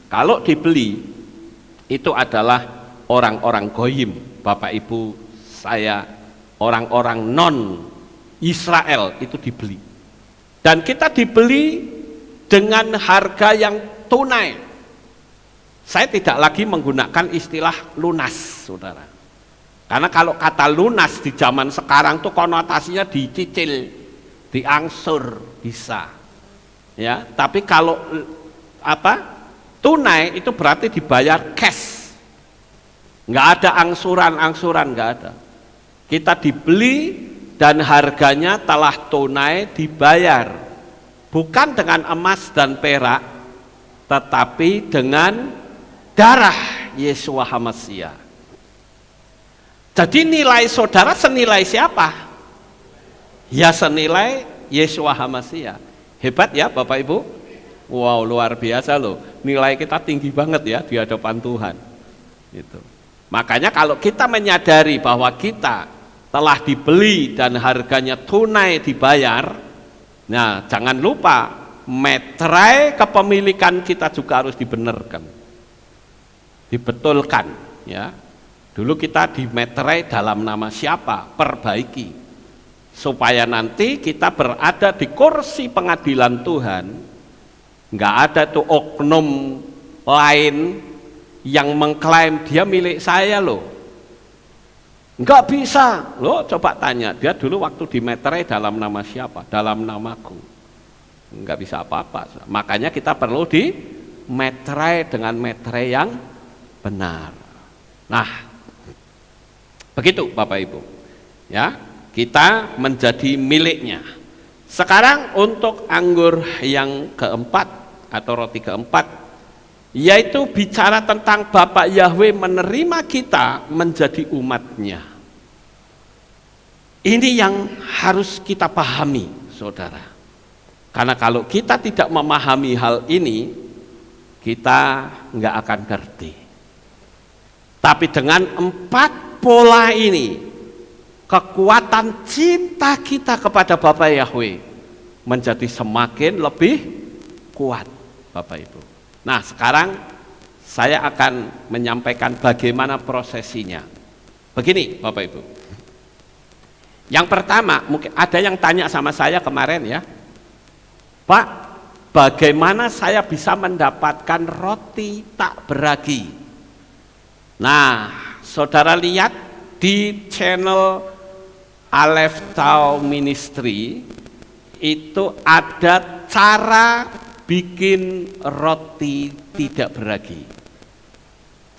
kalau dibeli itu adalah orang-orang goyim, Bapak Ibu saya, orang-orang non Israel itu dibeli. Dan kita dibeli dengan harga yang tunai. Saya tidak lagi menggunakan istilah lunas, saudara. Karena kalau kata lunas di zaman sekarang tuh konotasinya dicicil, diangsur bisa. Ya, tapi kalau tunai itu berarti dibayar cash. Nggak ada angsuran, nggak ada. Kita dibeli dan harganya telah tunai dibayar. Bukan dengan emas dan perak, tetapi dengan darah Yeshua HaMasyiah. Jadi nilai saudara senilai siapa? Ya senilai Yeshua HaMasyiah. Hebat ya Bapak Ibu? Wow, luar biasa loh. Nilai kita tinggi banget ya di hadapan Tuhan. Gitu. Makanya kalau kita menyadari bahwa kita telah dibeli dan harganya tunai dibayar, nah jangan lupa meterai kepemilikan kita juga harus dibenarkan, dibetulkan ya. Dulu kita dimeterai dalam nama siapa? Perbaiki, supaya nanti kita berada di kursi pengadilan Tuhan, nggak ada tuh oknum lain yang mengklaim dia milik saya loh. Nggak bisa loh, coba tanya dia dulu waktu dimeterai dalam nama siapa? Dalam namaku. Nggak bisa apa-apa. Makanya kita perlu dimeterai dengan meterai yang benar. Nah, begitu Bapak Ibu ya, kita menjadi miliknya. Sekarang untuk anggur yang keempat atau roti keempat, yaitu bicara tentang Bapak Yahweh menerima kita menjadi umatnya. Ini yang harus kita pahami saudara, karena kalau kita tidak memahami hal ini, kita nggak akan ngerti. Tapi dengan 4 pola ini, kekuatan cinta kita kepada Bapak Yahweh menjadi semakin lebih kuat Bapak Ibu. Nah sekarang saya akan menyampaikan bagaimana prosesinya. Begini Bapak Ibu, yang pertama mungkin ada yang tanya sama saya kemarin ya, Pak, bagaimana saya bisa mendapatkan roti tak beragi? Nah saudara lihat di channel Aleph Tau Ministry itu ada cara bikin roti tidak beragi.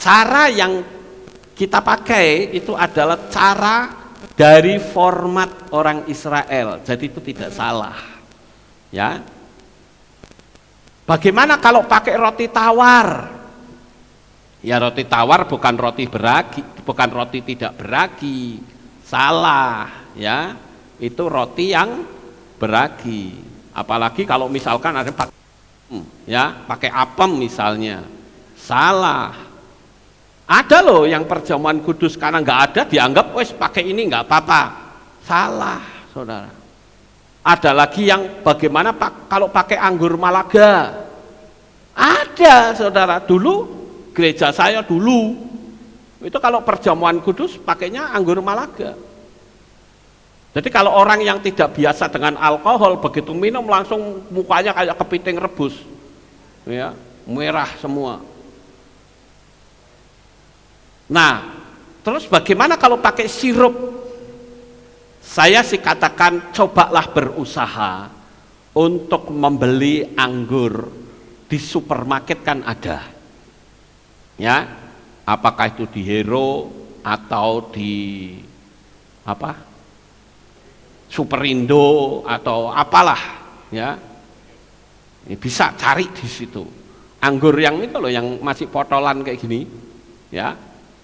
Cara yang kita pakai itu adalah cara dari format orang Israel, jadi itu tidak salah ya. Bagaimana kalau pakai roti tawar? Ya roti tawar bukan roti beragi, bukan roti tidak beragi, salah ya, itu roti yang beragi. Apalagi kalau misalkan ada ya pakai apem misalnya, salah. Ada loh yang perjamuan kudus karena nggak ada dianggap wes pakai ini nggak apa-apa, salah saudara. Ada lagi yang bagaimana kalau pakai anggur Malaga? Ada saudara, dulu gereja saya dulu itu kalau perjamuan kudus pakainya anggur Malaga. Jadi kalau orang yang tidak biasa dengan alkohol begitu minum langsung mukanya kayak kepiting rebus, ya merah semua. Nah, terus bagaimana kalau pakai sirup? Saya sih katakan cobalah berusaha untuk membeli anggur di supermarket kan ada, ya. Apakah itu di Hero atau di apa? Superindo atau apalah ya, bisa cari di situ anggur yang itu loh, yang masih potolan kayak gini ya,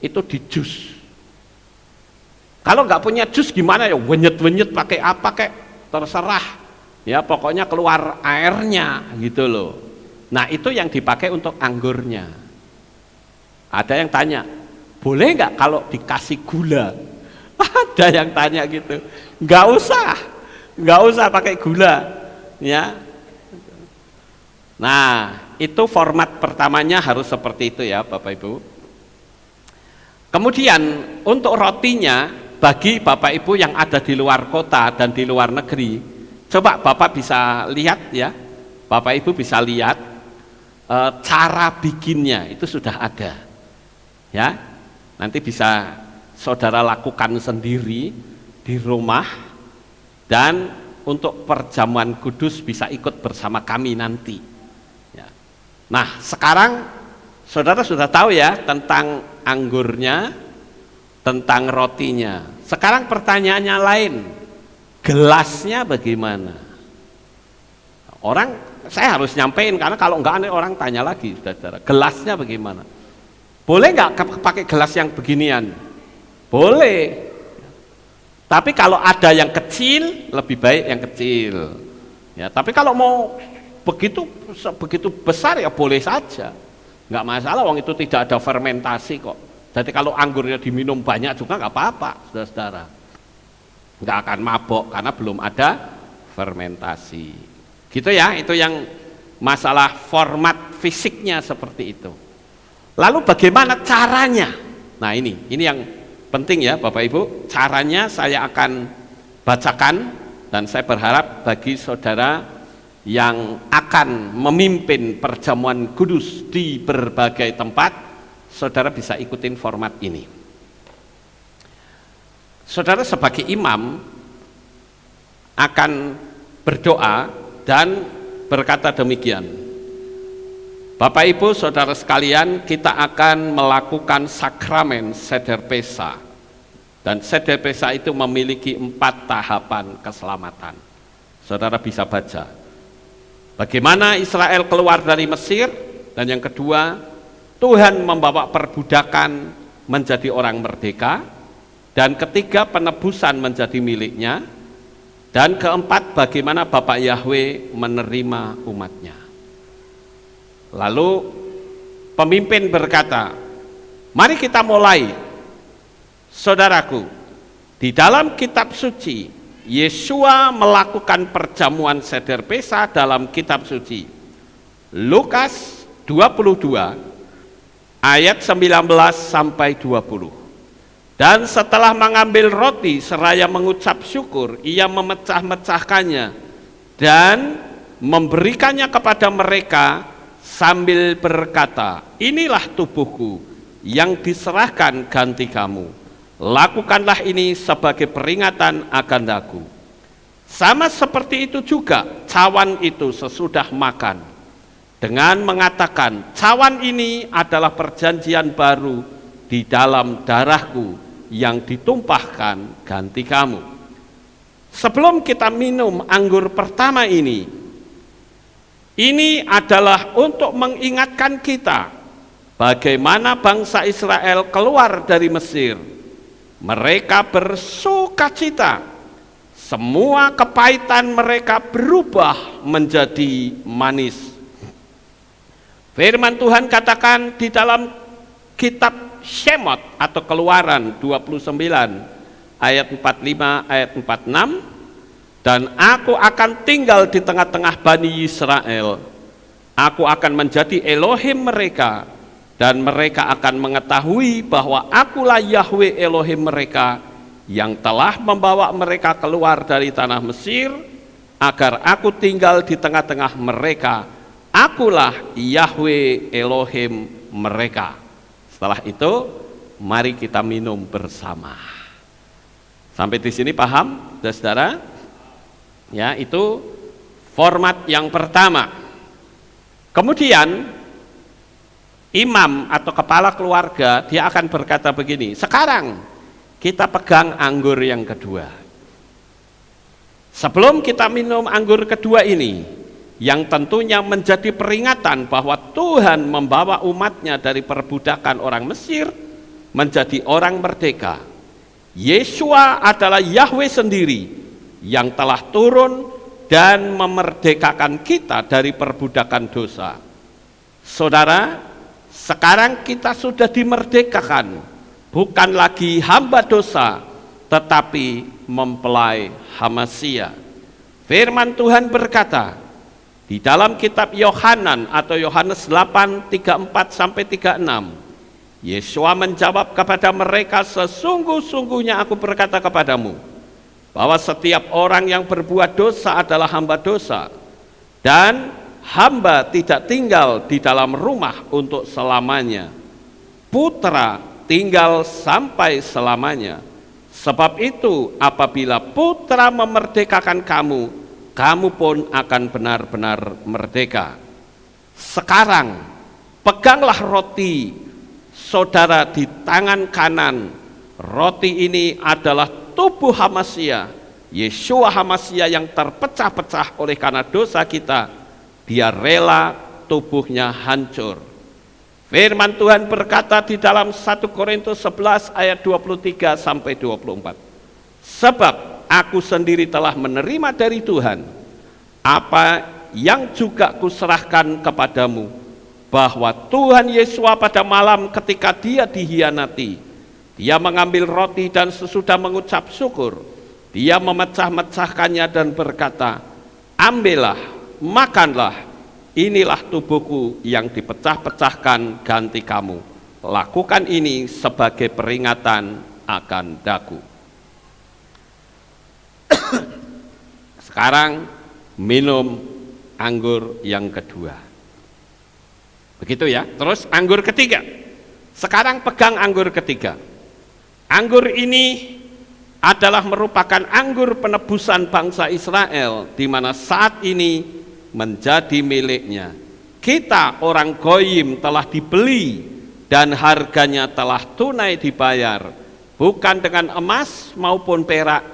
itu di jus. Kalau nggak punya jus gimana ya, wenyet-wenyet pakai apa kayak terserah ya, pokoknya keluar airnya gitu loh. Nah itu yang dipakai untuk anggurnya. Ada yang tanya, boleh nggak kalau dikasih gula? Ada yang tanya gitu. Nggak usah pakai gula ya. Nah itu format pertamanya harus seperti itu ya Bapak Ibu. Kemudian untuk rotinya, bagi Bapak Ibu yang ada di luar kota dan di luar negeri, coba Bapak bisa lihat ya, Bapak Ibu bisa lihat cara bikinnya itu sudah ada ya. Nanti bisa saudara lakukan sendiri di rumah, dan untuk perjamuan kudus bisa ikut bersama kami nanti ya. Nah sekarang saudara sudah tahu ya tentang anggurnya, tentang rotinya. Sekarang pertanyaannya lain, gelasnya bagaimana? Orang, saya harus nyampein karena kalau enggak orang tanya lagi, saudara, gelasnya bagaimana? Boleh nggak pakai gelas yang beginian? Boleh. Tapi kalau ada yang kecil, lebih baik yang kecil. Ya, tapi kalau mau begitu besar ya boleh saja, nggak masalah. Wong itu tidak ada fermentasi kok. Jadi kalau anggurnya diminum banyak juga nggak apa-apa, saudara-saudara. Nggak akan mabok karena belum ada fermentasi. Gitu ya, itu yang masalah format fisiknya seperti itu. Lalu bagaimana caranya? Nah ini yang penting ya Bapak Ibu. Caranya saya akan bacakan dan saya berharap bagi saudara yang akan memimpin perjamuan kudus di berbagai tempat, saudara bisa ikutin format ini. Saudara sebagai imam akan berdoa dan berkata demikian. Bapak Ibu saudara sekalian, kita akan melakukan sakramen seder pesa. Dan seder pesa itu memiliki 4 tahapan keselamatan. Saudara bisa baca. Bagaimana Israel keluar dari Mesir, dan yang kedua, Tuhan membawa perbudakan menjadi orang merdeka, dan ketiga, penebusan menjadi miliknya, dan keempat, bagaimana Bapak Yahweh menerima umatnya. Lalu pemimpin berkata, mari kita mulai. Saudaraku, di dalam kitab suci, Yesua melakukan perjamuan seder pesa dalam kitab suci. Lukas 22 ayat 19 sampai 20. Dan setelah mengambil roti seraya mengucap syukur, ia memecah-mecahkannya dan memberikannya kepada mereka sambil berkata, inilah tubuhku yang diserahkan ganti kamu. Lakukanlah ini sebagai peringatan akan aku. Sama seperti itu juga cawan itu sesudah makan, dengan mengatakan, cawan ini adalah perjanjian baru di dalam darahku yang ditumpahkan ganti kamu. Sebelum kita minum anggur pertama ini adalah untuk mengingatkan kita bagaimana bangsa Israel keluar dari Mesir. Mereka bersukacita, semua kepahitan mereka berubah menjadi manis. Firman Tuhan katakan di dalam kitab Shemot atau Keluaran 29 ayat 45 ayat 46, dan aku akan tinggal di tengah-tengah Bani Israel. Aku akan menjadi Elohim mereka, dan mereka akan mengetahui bahwa akulah Yahweh Elohim mereka yang telah membawa mereka keluar dari tanah Mesir, agar aku tinggal di tengah-tengah mereka. Akulah Yahweh Elohim mereka. Setelah itu, mari kita minum bersama. Sampai di sini paham, saudara? Ya, itu format yang pertama. Kemudian imam atau kepala keluarga dia akan berkata begini, sekarang kita pegang anggur yang kedua. Sebelum kita minum anggur kedua ini, yang tentunya menjadi peringatan bahwa Tuhan membawa umatnya dari perbudakan orang Mesir menjadi orang merdeka. Yesua adalah Yahweh sendiri yang telah turun dan memerdekakan kita dari perbudakan dosa. Saudara, sekarang kita sudah dimerdekakan, bukan lagi hamba dosa, tetapi mempelai Hamasia. Firman Tuhan berkata di dalam kitab Yohanan atau Yohanes 8:34 sampai 36, Yesua menjawab kepada mereka, sesungguh-sungguhnya aku berkata kepadamu, bahwa setiap orang yang berbuat dosa adalah hamba dosa, dan hamba tidak tinggal di dalam rumah untuk selamanya, putra tinggal sampai selamanya. Sebab itu apabila putra memerdekakan kamu, kamu pun akan benar-benar merdeka. Sekarang peganglah roti saudara di tangan kanan. Roti ini adalah tubuh Hamasia, Yesua Hamasia yang terpecah-pecah oleh karena dosa kita. Dia rela tubuhnya hancur. Firman Tuhan berkata di dalam 1 Korintus 11 ayat 23 sampai 24. Sebab aku sendiri telah menerima dari Tuhan apa yang juga kuserahkan kepadamu, bahwa Tuhan Yesus pada malam ketika dia dihianati, dia mengambil roti dan sesudah mengucap syukur, dia memecah-mecahkannya dan berkata, ambillah, makanlah, inilah tubuhku yang dipecah-pecahkan ganti kamu. Lakukan ini sebagai peringatan akan daku. Sekarang minum anggur yang kedua. Begitu ya. Terus anggur ketiga. Sekarang pegang anggur ketiga. Anggur ini adalah merupakan anggur penebusan bangsa Israel, di mana saat ini menjadi miliknya. Kita orang goyim telah dibeli dan harganya telah tunai dibayar, bukan dengan emas maupun perak,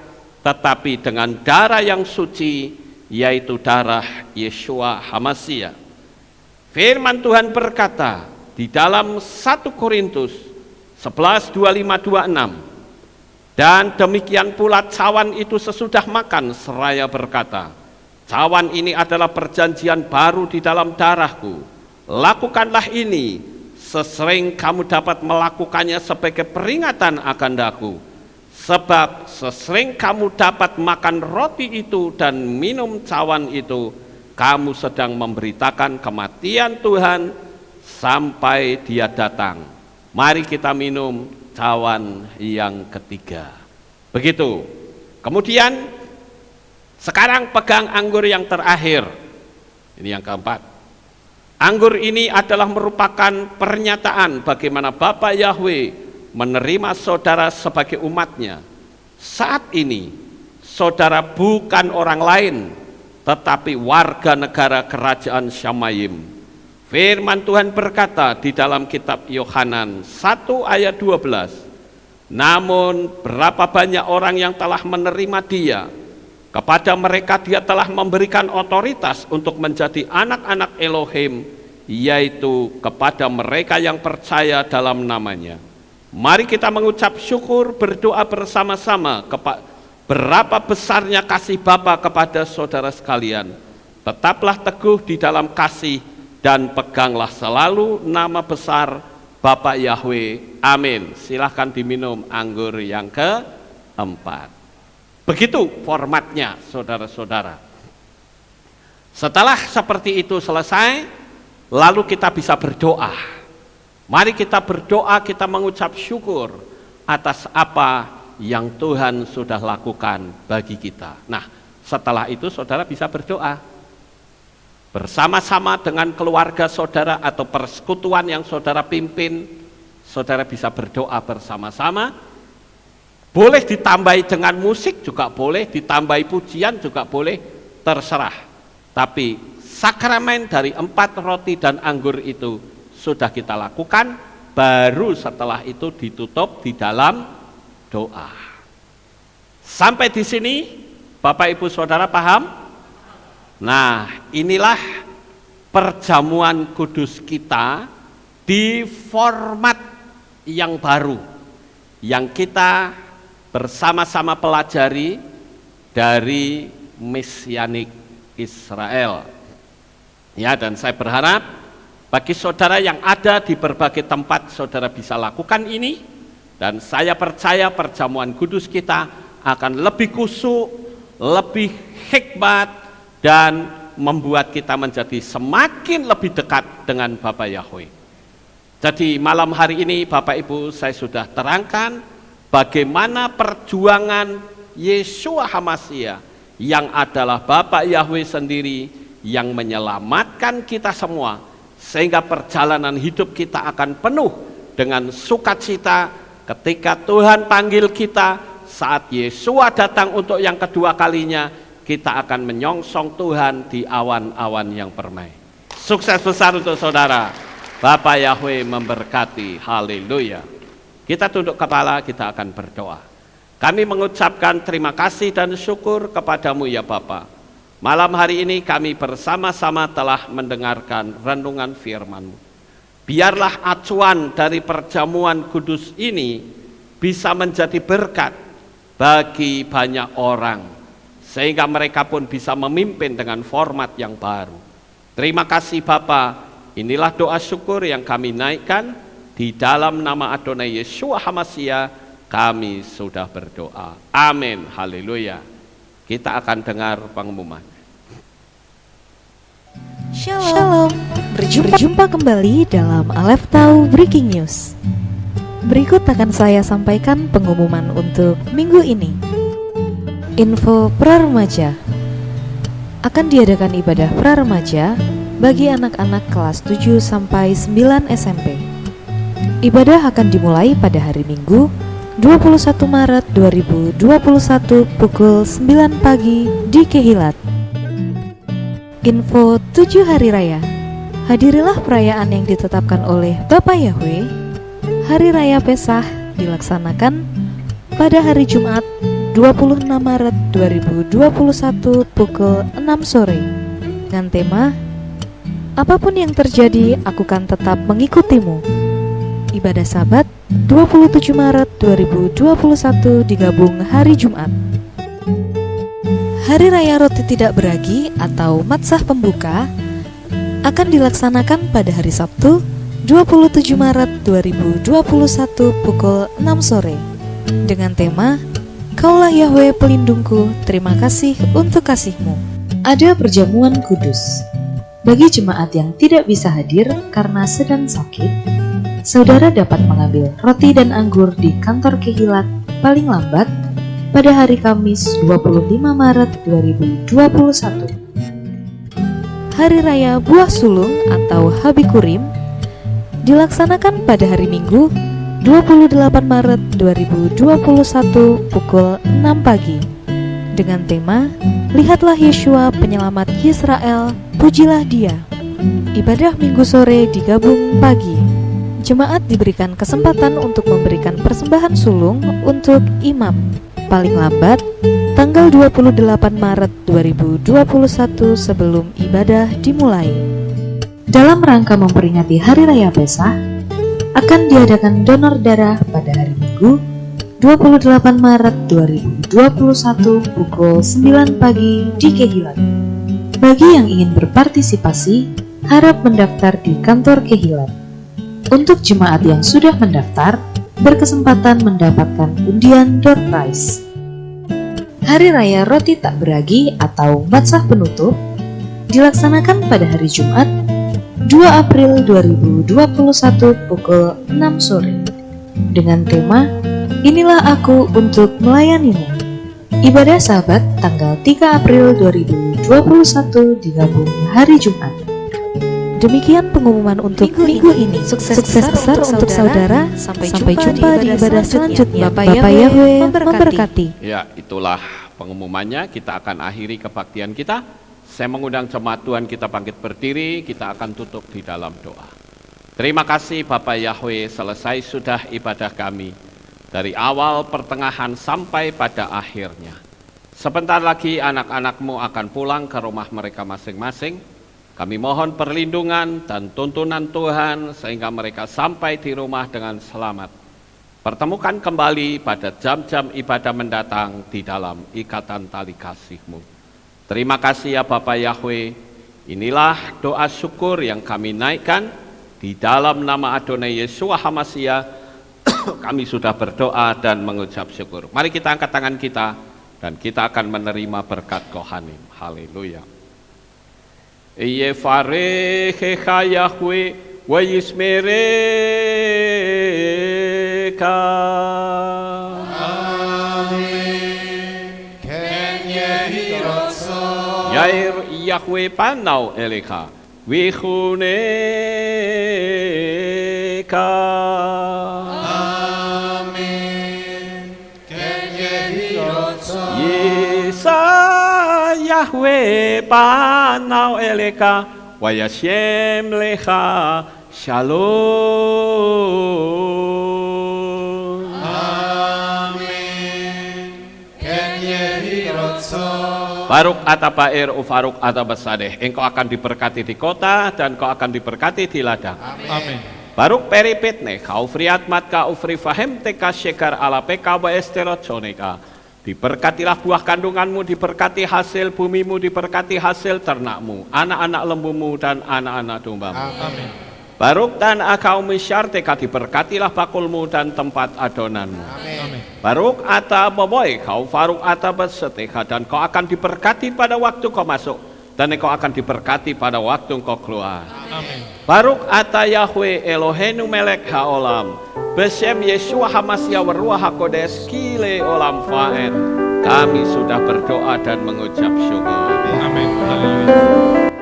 tetapi dengan darah yang suci, yaitu darah Yeshua HaMasyiah. Firman Tuhan berkata di dalam 1 Korintus 11:25-26, dan demikian pula cawan itu sesudah makan seraya berkata, cawan ini adalah perjanjian baru di dalam darahku. Lakukanlah ini sesering kamu dapat melakukannya sebagai peringatan akan daku. Sebab sesering kamu dapat makan roti itu dan minum cawan itu, kamu sedang memberitakan kematian Tuhan sampai dia datang. Mari kita minum cawan yang ketiga. Begitu. Kemudian sekarang pegang anggur yang terakhir. Ini yang keempat. Anggur ini adalah merupakan pernyataan bagaimana Bapa Yahweh menerima saudara sebagai umatnya. Saat ini saudara bukan orang lain, tetapi warga negara kerajaan Syamayim. Firman Tuhan berkata di dalam kitab Yohanan 1 ayat 12, namun berapa banyak orang yang telah menerima dia, kepada mereka dia telah memberikan otoritas untuk menjadi anak-anak Elohim, yaitu kepada mereka yang percaya dalam namanya. Mari kita mengucap syukur, berdoa bersama-sama. Berapa besarnya kasih Bapa kepada saudara sekalian. Tetaplah teguh di dalam kasih dan peganglah selalu nama besar Bapa Yahweh. Amin. Silahkan diminum anggur yang keempat. Begitu formatnya, saudara-saudara. Setelah seperti itu selesai, lalu kita bisa berdoa. Mari kita berdoa, kita mengucap syukur atas apa yang Tuhan sudah lakukan bagi kita. Nah, setelah itu saudara bisa berdoa bersama-sama dengan keluarga saudara atau persekutuan yang saudara pimpin. Saudara bisa berdoa bersama-sama. Boleh ditambahi dengan musik juga boleh, ditambahi pujian juga boleh, terserah. Tapi sakramen dari 4 roti dan anggur itu sudah kita lakukan, baru setelah itu ditutup di dalam doa. Sampai di sini Bapak Ibu Saudara paham? Nah, inilah perjamuan kudus kita di format yang baru yang kita bersama-sama pelajari dari Mesianik Israel. Ya, dan saya berharap bagi saudara yang ada di berbagai tempat saudara bisa lakukan ini, dan saya percaya perjamuan kudus kita akan lebih khusyuk, lebih hikmat, dan membuat kita menjadi semakin lebih dekat dengan Bapa Yahweh. Jadi malam hari ini Bapak Ibu saya sudah terangkan bagaimana perjuangan Yeshua HaMasyiah yang adalah Bapa Yahweh sendiri yang menyelamatkan kita semua, sehingga perjalanan hidup kita akan penuh dengan sukacita ketika Tuhan panggil kita. Saat Yeshua datang untuk yang kedua kalinya, kita akan menyongsong Tuhan di awan-awan yang permai. Sukses besar untuk saudara. Bapa Yahweh memberkati. Haleluya. Kita tunduk kepala, kita akan berdoa. Kami mengucapkan terima kasih dan syukur kepadamu ya Bapa. Malam hari ini kami bersama-sama telah mendengarkan renungan firman-Mu. Biarlah acuan dari perjamuan kudus ini bisa menjadi berkat bagi banyak orang, sehingga mereka pun bisa memimpin dengan format yang baru. Terima kasih Bapa, Inilah doa syukur yang kami naikkan di dalam nama Adonai Yeshua HaMashiach kami sudah berdoa. Amin. Haleluya. Kita akan dengar pengumuman. Shalom. Berjumpa kembali dalam Aleph Tau Breaking News. Berikut akan saya sampaikan pengumuman untuk minggu ini. Info pra-remaja. Akan diadakan ibadah pra-remaja bagi anak-anak kelas 7 sampai 9 SMP. Ibadah akan dimulai pada hari Minggu 21 Maret 2021 pukul 9 pagi di Kehilat. Info 7 Hari Raya. Hadirilah perayaan yang ditetapkan oleh Bapak Yahweh. Hari Raya Pesah dilaksanakan pada hari Jumat 26 Maret 2021 pukul 6 sore dengan tema Apapun yang terjadi, aku kan tetap mengikutimu. Ibadah Sabat 27 Maret 2021 digabung hari Jumat. Hari Raya Roti Tidak Beragi atau Matsah Pembuka akan dilaksanakan pada hari Sabtu 27 Maret 2021 pukul 6 sore dengan tema Kaulah Yahweh pelindungku, terima kasih untuk kasih-Mu. Ada perjamuan kudus. Bagi jemaat yang tidak bisa hadir karena sedang sakit, saudara dapat mengambil roti dan anggur di kantor Kehilat paling lambat pada hari Kamis 25 Maret 2021. Hari Raya Buah Sulung atau Habikurim dilaksanakan pada hari Minggu 28 Maret 2021 pukul 6 pagi dengan tema Lihatlah Yeshua penyelamat Yisrael, pujilah Dia. Ibadah Minggu sore digabung pagi. Jemaat diberikan kesempatan untuk memberikan persembahan sulung untuk imam paling lambat tanggal 28 Maret 2021 sebelum ibadah dimulai. Dalam rangka memperingati Hari Raya Pesah, akan diadakan donor darah pada hari Minggu 28 Maret 2021 pukul 9 pagi di Kehilat. Bagi yang ingin berpartisipasi, harap mendaftar di kantor Kehilat. Untuk jemaat yang sudah mendaftar, berkesempatan mendapatkan undian door prize. Hari Raya Roti Tak Beragi atau Matsah Penutup dilaksanakan pada hari Jumat 2 April 2021 pukul 6 sore dengan tema Inilah Aku untuk Melayanimu. Ibadah Sabat tanggal 3 April 2021 digabung hari Jumat. Demikian pengumuman untuk minggu ini. Sukses besar untuk saudara. Sampai jumpa di ibadah selanjutnya. Bapak Yahweh memberkati. Ya, itulah pengumumannya. Kita akan akhiri kebaktian kita. Saya mengundang jemaat Tuhan kita bangkit berdiri. Kita akan tutup di dalam doa. Terima kasih Bapak Yahweh, selesai sudah ibadah kami. Dari awal, pertengahan, sampai pada akhirnya. Sebentar lagi anak-anak-Mu akan pulang ke rumah mereka masing-masing. Kami mohon perlindungan dan tuntunan Tuhan sehingga mereka sampai di rumah dengan selamat. Pertemukan kembali pada jam-jam ibadah mendatang di dalam ikatan tali kasih-Mu. Terima kasih ya Bapak Yahweh. Inilah doa syukur yang kami naikkan di dalam nama Adonai Yeshua HaMashiach. Kami sudah berdoa dan mengucap syukur. Mari kita angkat tangan kita dan kita akan menerima berkat Kohanim. Haleluya. Yefarechecha Yahweh wa yismereka. Amen. Ken yehi rotso. Yair Yahweh panau elecha vichuneka. Yahweh panau eleka wa yashem lecha shalom. Amin. Ken yehi rotso. Baruk atabair ufaruk atabasadeh. Engkau akan diberkati di kota dan kau akan diberkati di ladang. Amin. Baruk peripetne kau friat mat ka ufri fahem teka shekar ala peka wa esterot soneka. Diberkatilah buah kandunganmu, diberkati hasil bumimu, diberkati hasil ternakmu, anak-anak lembumu dan anak-anak dombamu. Amin. Baruk dan akau misyarteka, diberkatilah bakulmu dan tempat adonanmu. Amin. Baruk ata boboy, kau faruk ata berseteka, dan kau akan diberkati pada waktu kau masuk, dan kau akan diberkati pada waktu kau keluar. Amin. Baruk ata Yahweh Elohenu melek haolam, besem Yeshua Hamasya Ruach HaKodes kile olam faed. Kami sudah berdoa dan mengucap syukur. Amin. Haleluya.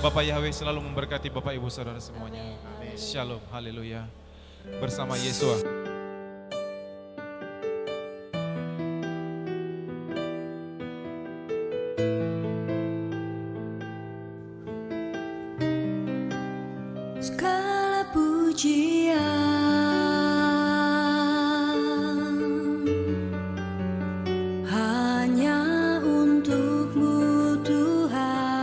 Bapak Yahweh selalu memberkati Bapak Ibu Saudara semuanya. Shalom, haleluya. Bersama Yesua. Segala pujian hanya untuk-Mu Tuhan,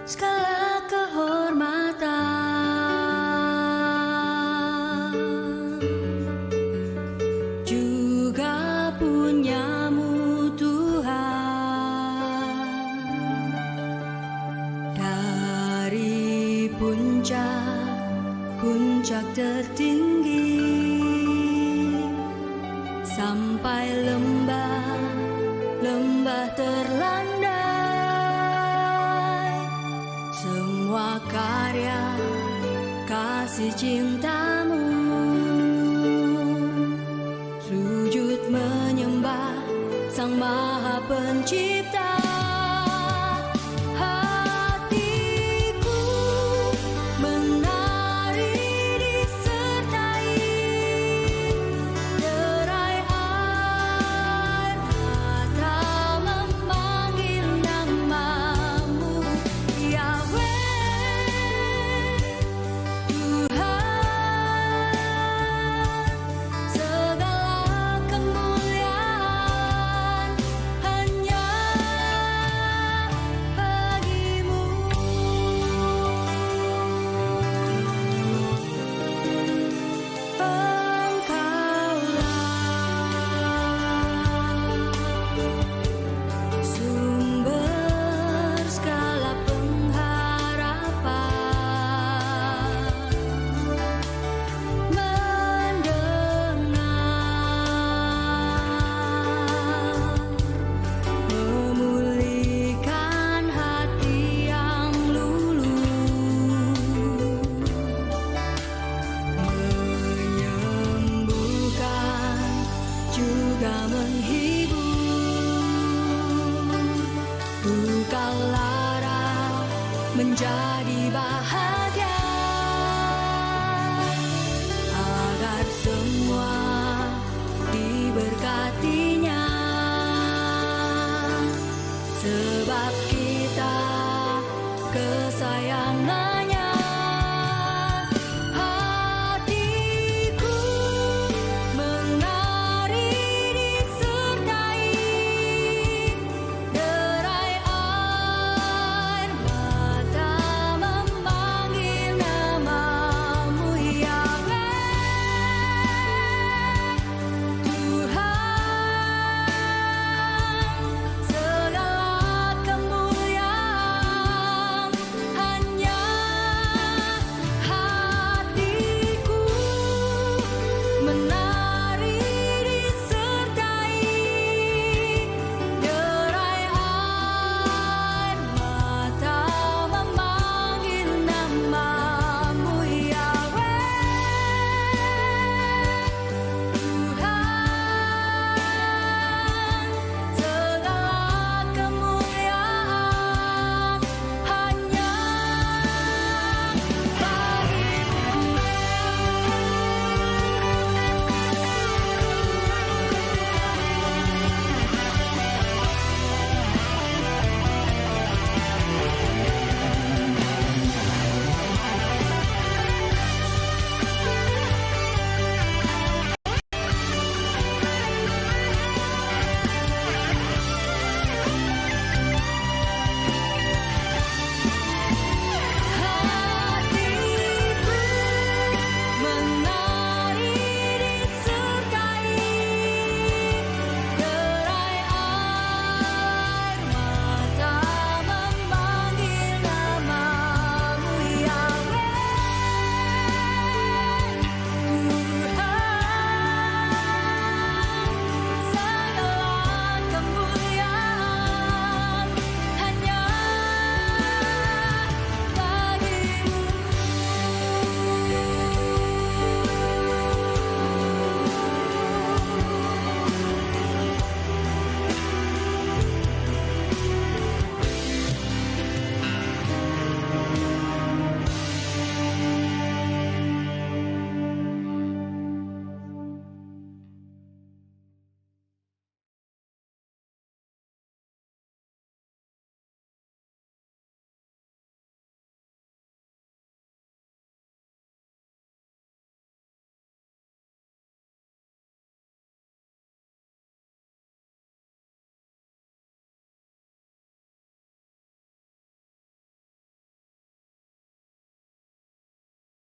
segala kehormatan juga punya-Mu Tuhan. Dari puncak tertinggi sampai lembah terlandai, semua karya kasih cinta-Mu, sujud menyembah Sang Maha Pencipta.